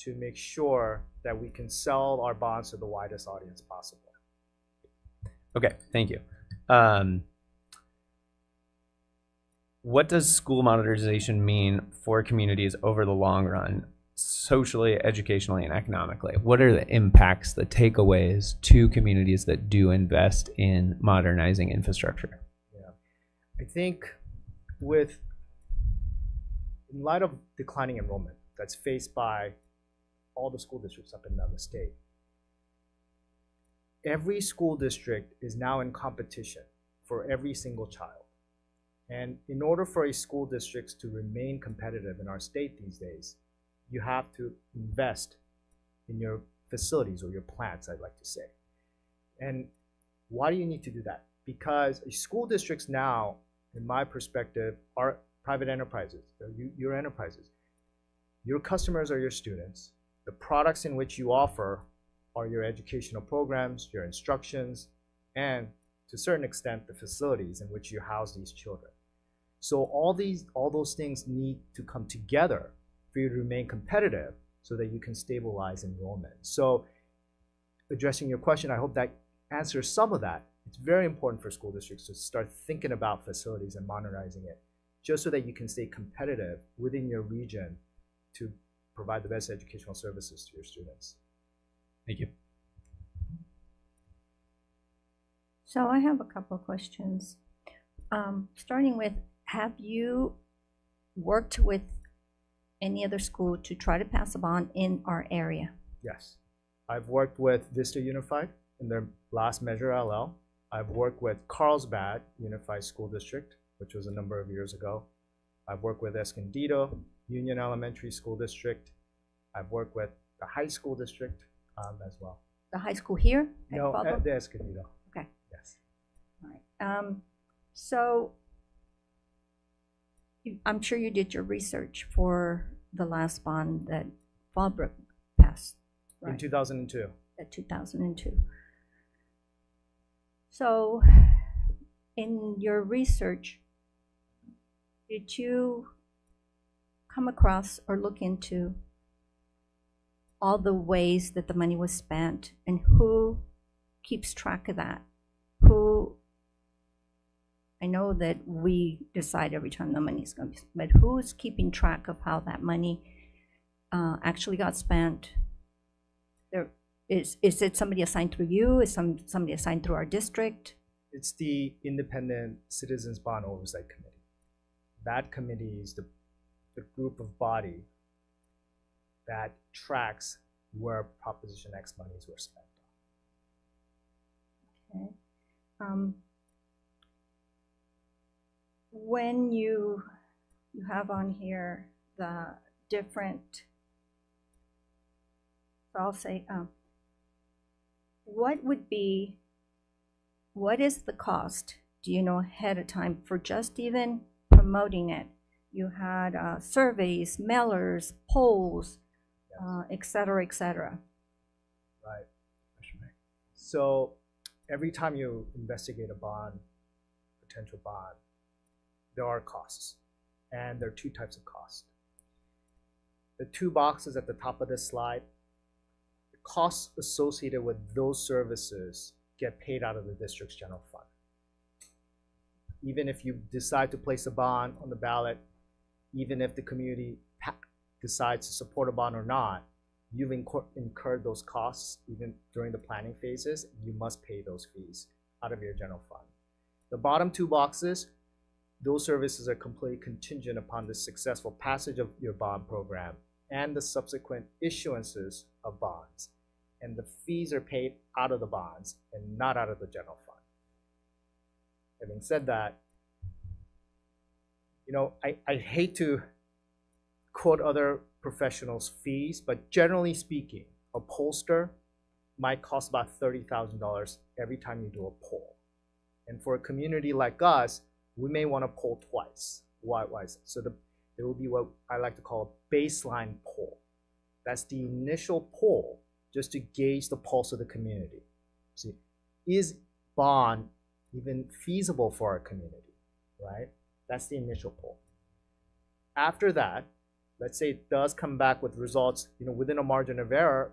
P: to make sure that we can sell our bonds to the widest audience possible.
C: Okay, thank you. What does school modernization mean for communities over the long run, socially, educationally, and economically? What are the impacts, the takeaways to communities that do invest in modernizing infrastructure?
P: Yeah, I think in light of declining enrollment that's faced by all the school districts up and down the state, every school district is now in competition for every single child. And in order for a school district to remain competitive in our state these days, you have to invest in your facilities or your plants, I'd like to say. And why do you need to do that? Because school districts now, in my perspective, are private enterprises. They're your enterprises. Your customers are your students. The products in which you offer are your educational programs, your instructions, and to a certain extent, the facilities in which you house these children. So all those things need to come together for you to remain competitive so that you can stabilize enrollment. So addressing your question, I hope that answers some of that. It's very important for school districts to start thinking about facilities and modernizing it, just so that you can stay competitive within your region to provide the best educational services to your students.
C: Thank you.
A: So I have a couple of questions. Starting with, have you worked with any other school to try to pass a bond in our area?
P: Yes. I've worked with Vista Unified in their last Measure LL. I've worked with Carlsbad Unified School District, which was a number of years ago. I've worked with Escondido Union Elementary School District. I've worked with the high school district as well.
A: The high school here?
P: No, at the Escondido.
A: Okay.
P: Yes.
A: All right. So I'm sure you did your research for the last bond that Fallbrook passed, right?
P: In 2002.
A: At 2002. So in your research, did you come across or look into all the ways that the money was spent and who keeps track of that? I know that we decide every time the money is going to be spent, but who's keeping track of how that money actually got spent? Is it somebody assigned through you? Is somebody assigned through our district?
P: It's the Independent Citizens Bond Oversight Committee. That committee is the group of body that tracks where Proposition X monies were spent.
A: Okay. When you have on here the different, so I'll say, what is the cost, do you know ahead of time, for just even promoting it? You had surveys, mailers, polls, et cetera, et cetera.
P: Right. So every time you investigate a bond, potential bond, there are costs, and there are two types of costs. The two boxes at the top of this slide, the costs associated with those services get paid out of the district's general fund. Even if you decide to place a bond on the ballot, even if the community decides to support a bond or not, you've incurred those costs even during the planning phases. You must pay those fees out of your general fund. The bottom two boxes, those services are completely contingent upon the successful passage of your bond program and the subsequent issuances of bonds. and the fees are paid out of the bonds and not out of the general fund. Having said that, I hate to quote other professionals' fees, but generally speaking, a pollster might cost about $30,000 every time you do a poll. And for a community like us, we may want to poll twice. Why is it? So there will be what I like to call a baseline poll. That's the initial poll just to gauge the pulse of the community. See, is bond even feasible for our community, right? That's the initial poll. After that, let's say it does come back with results, within a margin of error,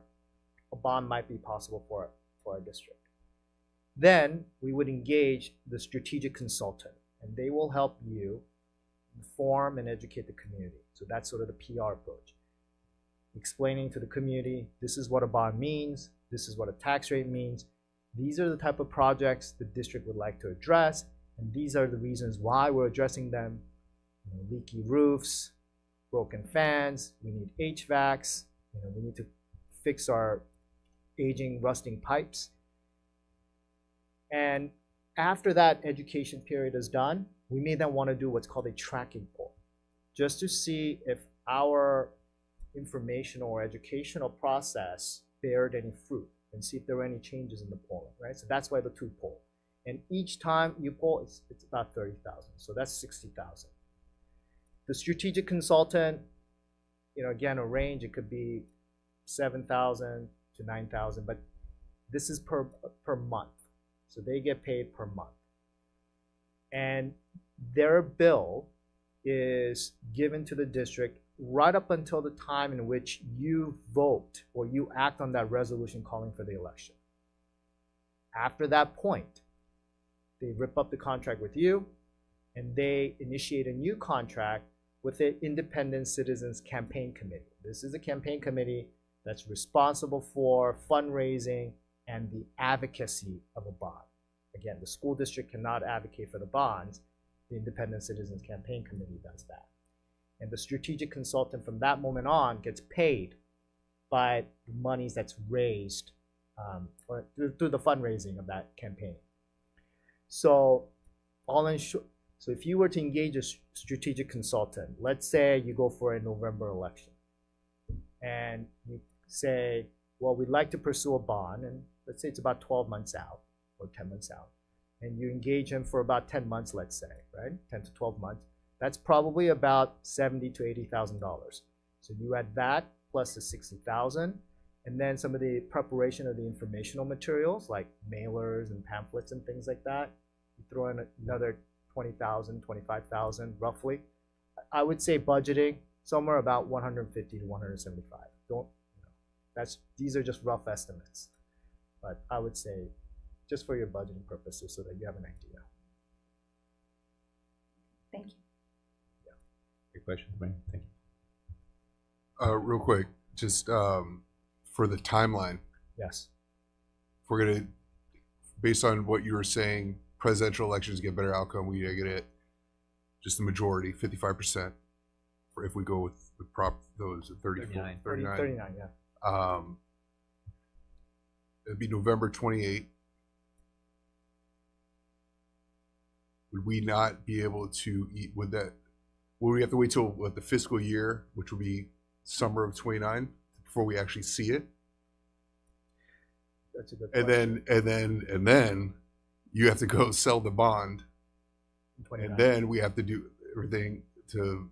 P: a bond might be possible for our district. Then we would engage the strategic consultant, and they will help you inform and educate the community. So that's sort of the PR approach. Explaining to the community, this is what a bond means, this is what a tax rate means, these are the type of projects the district would like to address, and these are the reasons why we're addressing them. Leaky roofs, broken fans, we need HVACs, we need to fix our aging, rusting pipes. And after that education period is done, we may then want to do what's called a tracking poll, just to see if our informational or educational process bared any fruit and see if there were any changes in the polling, right? So that's why the 2 poll. And each time you poll, it's about 30,000, so that's 60,000. The strategic consultant, again, a range, it could be 7,000 to 9,000, but this is per month. So they get paid per month. And their bill is given to the district right up until the time in which you vote or you act on that resolution calling for the election. After that point, they rip up the contract with you and they initiate a new contract with the Independent Citizens Campaign Committee. This is a campaign committee that's responsible for fundraising and the advocacy of a bond. Again, the school district cannot advocate for the bonds. The Independent Citizens Campaign Committee does that. And the strategic consultant from that moment on gets paid by the monies that's raised or through the fundraising of that campaign. So so if you were to engage a strategic consultant, let's say you go for a November election and you say, well, we'd like to pursue a bond, and let's say it's about 12 months out or 10 months out, and you engage him for about 10 months, let's say, right? 10 to 12 months. That's probably about $70,000 to $80,000. So you add that plus the 60,000, and then some of the preparation of the informational materials like mailers and pamphlets and things like that. You throw in another 20,000, 25,000 roughly. I would say budgeting somewhere about 150 to 175. These are just rough estimates, but I would say just for your budgeting purposes so that you have an idea.
A: Thank you.
C: Yeah. Good question, Brian. Thank
Q: you. Real quick, just for the timeline.
P: Yes.
Q: If we're gonna, based on what you were saying, presidential elections get better outcome, we get it just the majority, 55%. For if we go with the those 39,
P: 39, yeah.
Q: It'd be November 28th. Would we not be able to eat? Would we have to wait till the fiscal year, which will be summer of 29, before we actually see it?
P: That's a good
Q: question. And then you have to go sell the bond, and then we have to do everything to.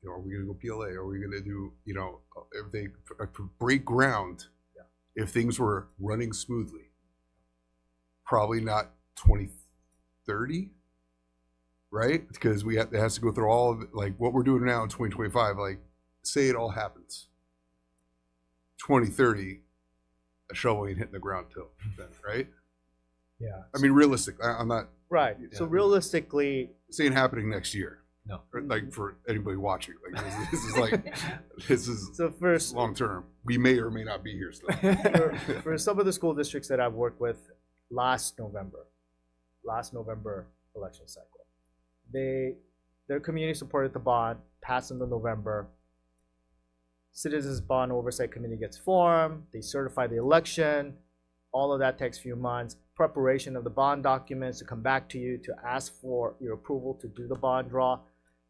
Q: Are we going to go PLA? Are we going to do, everything, break ground?
P: Yeah.
Q: If things were running smoothly, probably not 2030, right? Because it has to go through all of it, like what we're doing now in 2025. Like, say it all happens, 2030, a shovel ain't hitting the ground till then, right?
P: Yeah.
Q: I mean, realistic. I'm not.
P: Right. Yeah. So realistically,
Q: this ain't happening next year.
C: No.
Q: Like for anybody watching, like this is
P: so first
Q: long term. We may or may not be here still.
P: For some of the school districts that I've worked with, last November election cycle, their community supported the bond, passed in the November. Citizens Bond Oversight Committee gets formed, they certify the election, all of that takes a few months, preparation of the bond documents to come back to you to ask for your approval to do the bond draw.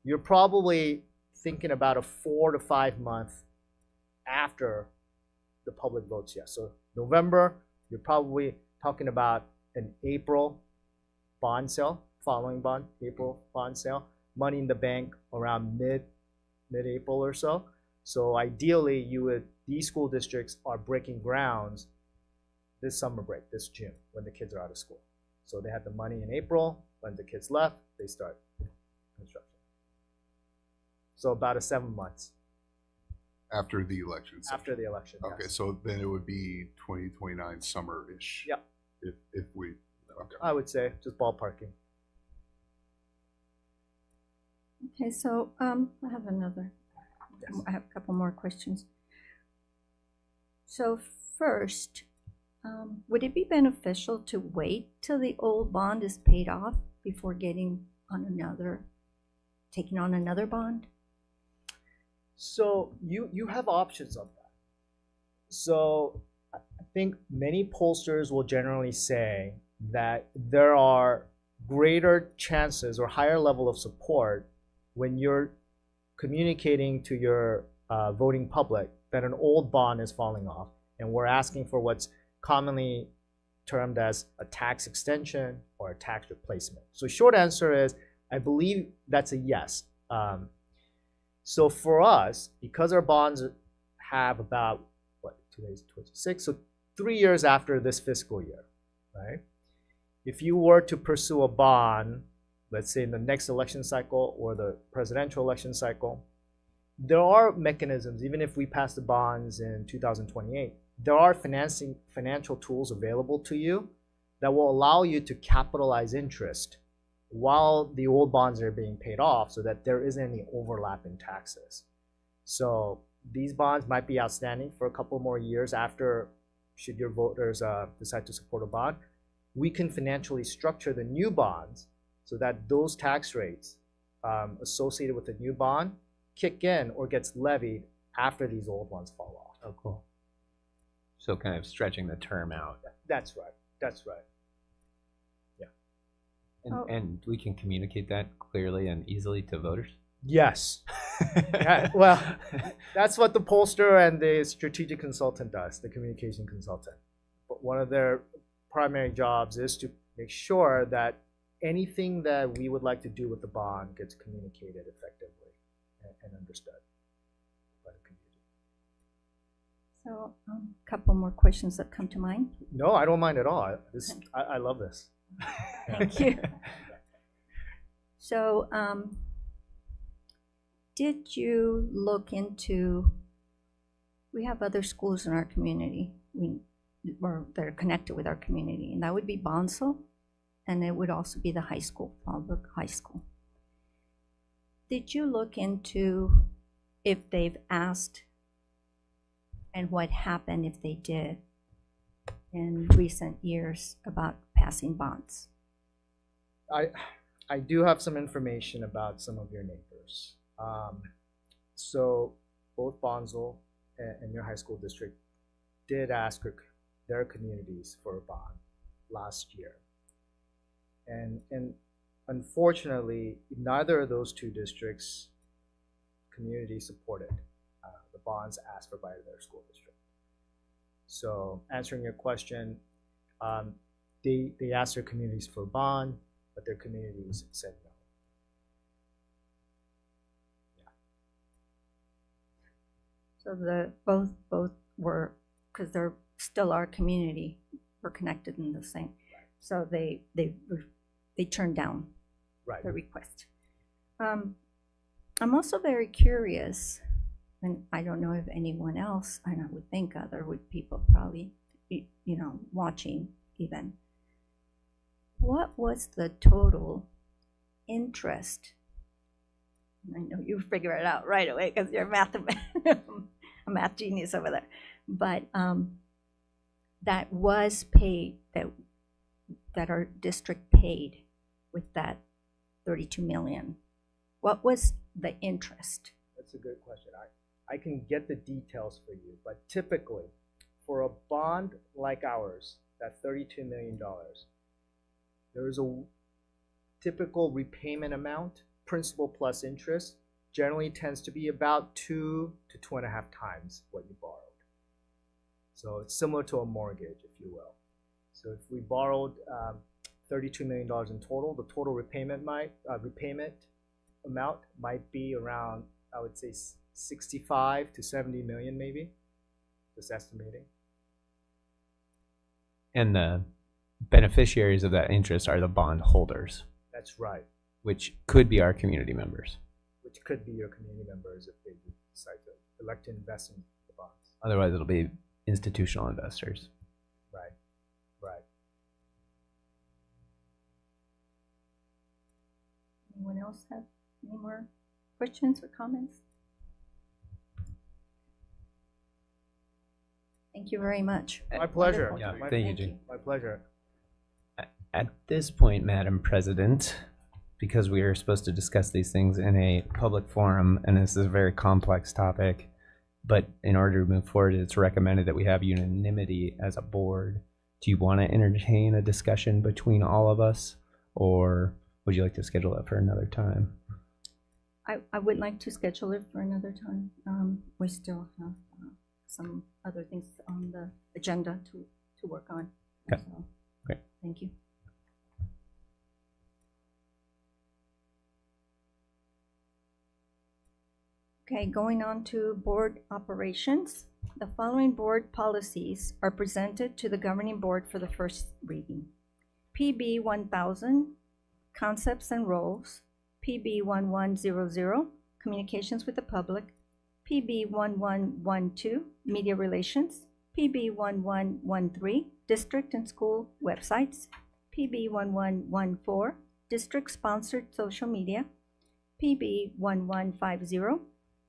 P: You're probably thinking about a 4 to 5 month after the public votes yes. So November, you're probably talking about an April bond sale, following bond, April bond sale, money in the bank around mid-April or so. So ideally, these school districts are breaking grounds this summer break, this June, when the kids are out of school. So they have the money in April. When the kids left, they start construction. So about 7 months.
Q: After the election.
P: After the election,
Q: Okay,
P: yes.
Q: so then it would be 2029 summer-ish.
P: Yep.
Q: If we, okay.
P: I would say, just ballparking.
A: Okay, so I have another.
P: Yes.
A: I have a couple more questions. So first, would it be beneficial to wait till the old bond is paid off before taking on another bond?
P: So you have options of that. So I think many pollsters will generally say that there are greater chances or higher level of support when you're communicating to your voting public that an old bond is falling off, and we're asking for what's commonly termed as a tax extension or a tax replacement. So short answer is, I believe that's a yes. So for us, because our bonds have about, today's 26, so 3 years after this fiscal year, right? If you were to pursue a bond, let's say in the next election cycle or the presidential election cycle, there are mechanisms, even if we pass the bonds in 2028, there are financial tools available to you that will allow you to capitalize interest while the old bonds are being paid off so that there isn't any overlap in taxes. So these bonds might be outstanding for a couple more years after, should your voters decide to support a bond. We can financially structure the new bonds so that those tax rates associated with the new bond kick in or gets levied after these old ones fall off.
C: Oh, cool. So kind of stretching the term out.
P: That's right. That's right.
C: And we can communicate that clearly and easily to voters?
P: Yes. Yeah, well, that's what the pollster and the strategic consultant does, the communication consultant. But one of their primary jobs is to make sure that anything that we would like to do with the bond gets communicated effectively and understood by the community.
A: So a couple more questions that come to mind.
P: No, I don't mind at all. I love this.
A: Thank you. So did you look into, we have other schools in our community that are connected with our community, and that would be Bonsall, and it would also be the high school, Fallbrook High School. Did you look into if they've asked and what happened if they did in recent years about passing bonds?
P: I do have some information about some of your neighbors. So both Bonsall and your high school district did ask their communities for a bond last year. And unfortunately, neither of those two districts' community supported the bonds asked for by their school district. So answering your question, they asked their communities for a bond, but their communities said no.
A: So both were, because they're still our community, we're connected in the same. So they turned down the request. I'm also very curious, and I don't know if anyone else, and I would think other people probably be, watching even. What was the total interest? I know you figure it out right away because you're a math genius over there. But that was paid, that our district paid with that 32 million. What was the interest?
P: That's a good question. I can get the details for you, but typically, for a bond like ours, that $32 million, there is a typical repayment amount, principal plus interest, generally tends to be about 2 to 2.5 times what you borrowed. So it's similar to a mortgage, if you will. So if we borrowed $32 million in total, the total repayment amount might be around, I would say, 65 to 70 million, maybe, just estimating.
C: And the beneficiaries of that interest are the bond holders,
P: That's right,
C: which could be our community members.
P: which could be your community members if they decide to elect to invest in the bonds.
C: Otherwise, it'll be institutional investors.
P: Right, right.
A: Anyone else have any more questions or comments? Thank you very much.
P: My pleasure.
A: Wonderful.
C: Yeah,
P: My-
C: thank you, Gene.
P: My pleasure.
C: At this point, Madam President, because we are supposed to discuss these things in a public forum, and this is a very complex topic, but in order to move forward, it's recommended that we have unanimity as a board. Do you want to entertain a discussion between all of us, or would you like to schedule it for another time?
A: I would like to schedule it for another time. We still have some other things on the agenda to work on.
C: Okay.
A: So,
C: great.
A: Thank you. Okay, going on to board operations. The following board policies are presented to the governing board for the first reading. PB 1000, concepts and roles. PB 1100, communications with the public. PB 1112, media relations. PB 1113, district and school websites. PB 1114, district-sponsored social media. PB 1150,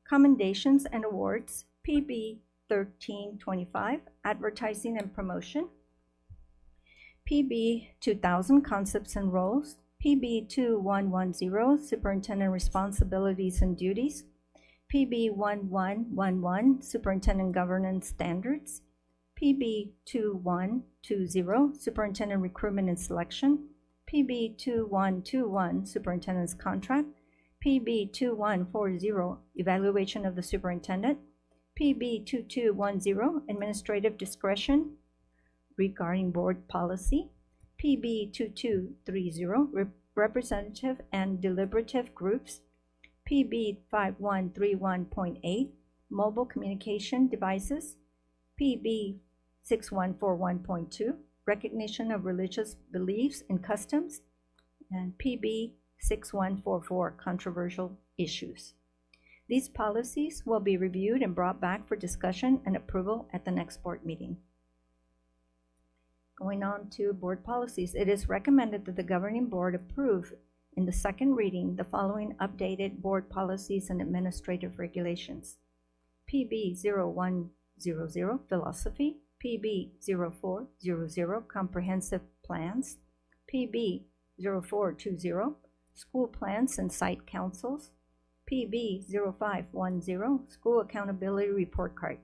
A: commendations and awards. PB 1325, advertising and promotion. PB 2000, concepts and roles. PB 2110, superintendent responsibilities and duties. PB 1111, superintendent governance standards. PB 2120, superintendent recruitment and selection. PB 2121, superintendent's contract. PB 2140, evaluation of the superintendent. PB 2210, administrative discretion regarding board policy. PB 2230, representative and deliberative groups. PB 5131.8, mobile communication devices. PB 6141.2, recognition of religious beliefs and customs. And PB 6144, controversial issues. These policies will be reviewed and brought back for discussion and approval at the next board meeting. Going on to board policies, it is recommended that the governing board approve in the second reading the following updated board policies and administrative regulations. PB 0100, philosophy. PB 0400, comprehensive plans. PB 0420, school plans and site councils. PB 0510, school accountability report card.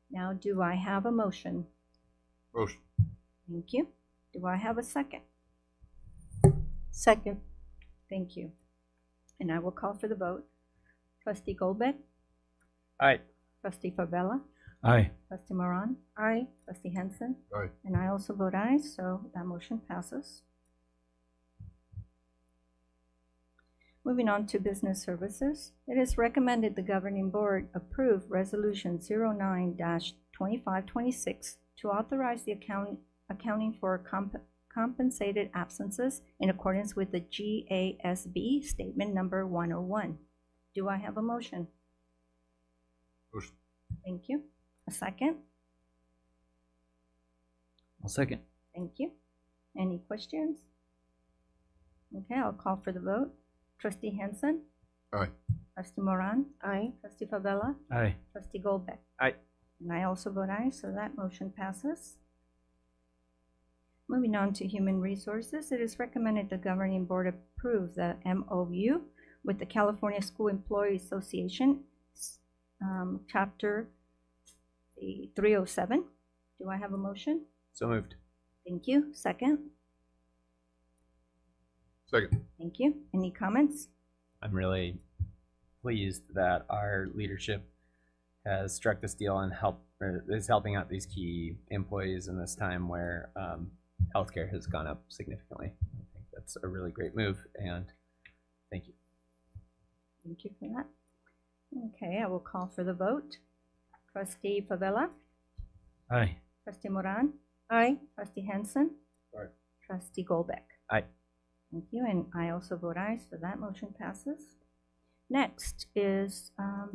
A: Now, do I have a motion?
Q: Motion.
A: Thank you. Do I have a second?
H: Second.
A: Thank you. And I will call for the vote. Trustee Goldbeck?
C: Aye.
A: Trustee Favela?
G: Aye.
A: Trustee Moran?
H: Aye.
A: Trustee Henson?
Q: Aye.
A: And I also vote aye, so that motion passes. Moving on to business services, it is recommended the governing board approve Resolution 09-2526 to authorize the accounting for compensated absences in accordance with the GASB Statement Number 101. Do I have a motion?
Q: Motion.
A: Thank you. A second?
G: I'll second.
A: Thank you. Any questions? Okay, I'll call for the vote. Trustee Henson?
Q: Aye.
A: Trustee Moran?
H: Aye.
A: Trustee Favela?
G: Aye.
A: Trustee Goldbeck?
C: Aye.
A: And I also vote aye, so that motion passes. Moving on to human resources, it is recommended the governing board approve the MOU with the California School Employee Association Chapter 307. Do I have a motion?
C: So moved.
A: Thank you. Second?
Q: Second.
A: Thank you. Any comments?
C: I'm really pleased that our leadership has struck this deal and is helping out these key employees in this time where healthcare has gone up significantly. I think that's a really great move, and thank you.
A: Thank you for that. Okay, I will call for the vote. Trustee Favela?
G: Aye.
A: Trustee Moran?
H: Aye.
A: Trustee Henson?
Q: Aye.
A: Trustee Golbeck?
C: Aye.
A: Thank you, and I also vote aye, so that motion passes. Next is,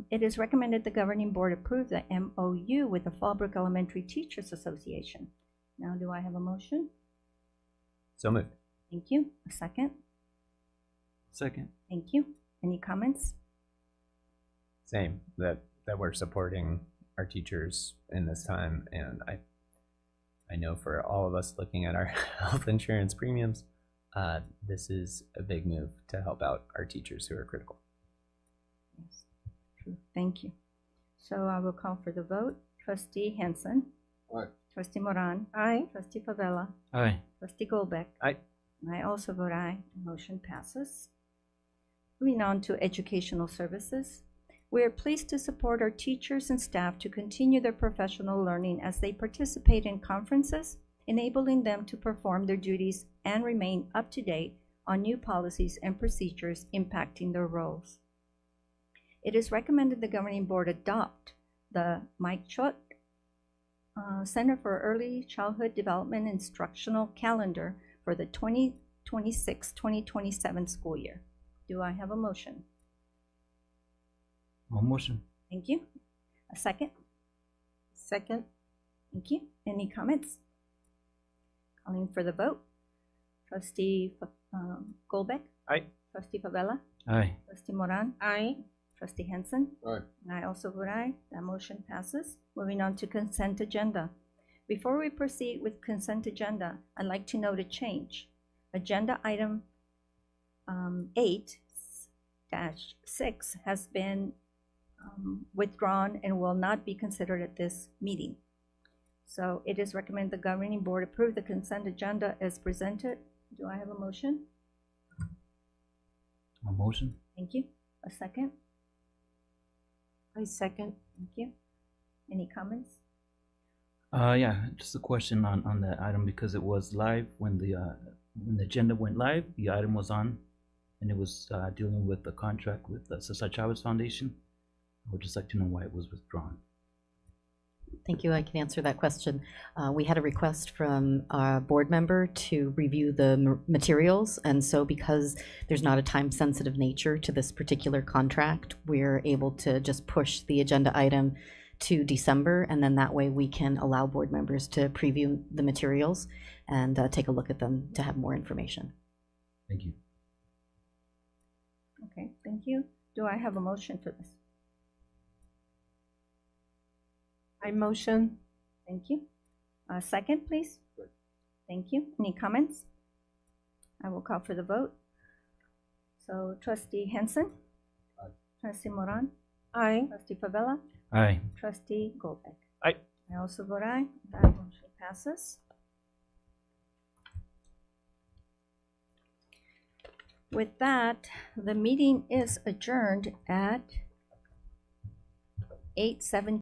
A: it is recommended the governing board approve the MOU with the Fallbrook Elementary Teachers Association. Now, do I have a motion?
C: So moved.
A: Thank you. A second?
G: Second.
A: Thank you. Any comments?
C: Same, that we're supporting our teachers in this time, and I know for all of us looking at our health insurance premiums, this is a big move to help out our teachers who are critical.
A: Yes, true. Thank you. So I will call for the vote. Trustee Henson?
Q: Aye.
A: Trustee Moran?
H: Aye.
A: Trustee Favela?
G: Aye.
A: Trustee Golbeck?
C: Aye.
A: And I also vote aye. The motion passes. Moving on to educational services. We are pleased to support our teachers and staff to continue their professional learning as they participate in conferences, enabling them to perform their duties and remain up to date on new policies and procedures impacting their roles. It is recommended the governing board adopt the Mike Chut Center for Early Childhood Development instructional calendar for the 2026-2027 school year. Do I have a motion?
G: One motion.
A: Thank you. A second?
H: Second.
A: Thank you. Any comments? Calling for the vote. Trustee Golbeck?
C: Aye.
A: Trustee Favela?
G: Aye.
A: Trustee Moran?
H: Aye.
A: Trustee Henson?
Q: Aye.
A: And I also vote aye. That motion passes. Moving on to consent agenda. Before we proceed with consent agenda, I'd like to note a change. Agenda item 8-6 has been withdrawn and will not be considered at this meeting. So it is recommended the governing board approve the consent agenda as presented. Do I have a motion?
G: A motion.
A: Thank you. A second?
H: I second.
A: Thank you. Any comments?
G: Yeah, just a question on that item because it was live when the agenda went live. The item was on, and it was dealing with the contract with the Cesar Chavez Foundation. I would just like to know why it was withdrawn.
J: Thank you. I can answer that question. We had a request from a board member to review the materials, and so because there's not a time-sensitive nature to this particular contract, we're able to just push the agenda item to December, and then that way we can allow board members to preview the materials and take a look at them to have more information.
G: Thank you.
A: Okay, thank you. Do I have a motion for this?
H: I motion.
A: Thank you. Second, please. Thank you. Any comments? I will call for the vote. So Trustee Henson?
Q: Aye.
A: Trustee Moran?
H: Aye.
A: Trustee Favela?
G: Aye.
A: Trustee Golbeck?
C: Aye.
A: I also vote aye. That motion passes. With that, the meeting is adjourned at 8:17.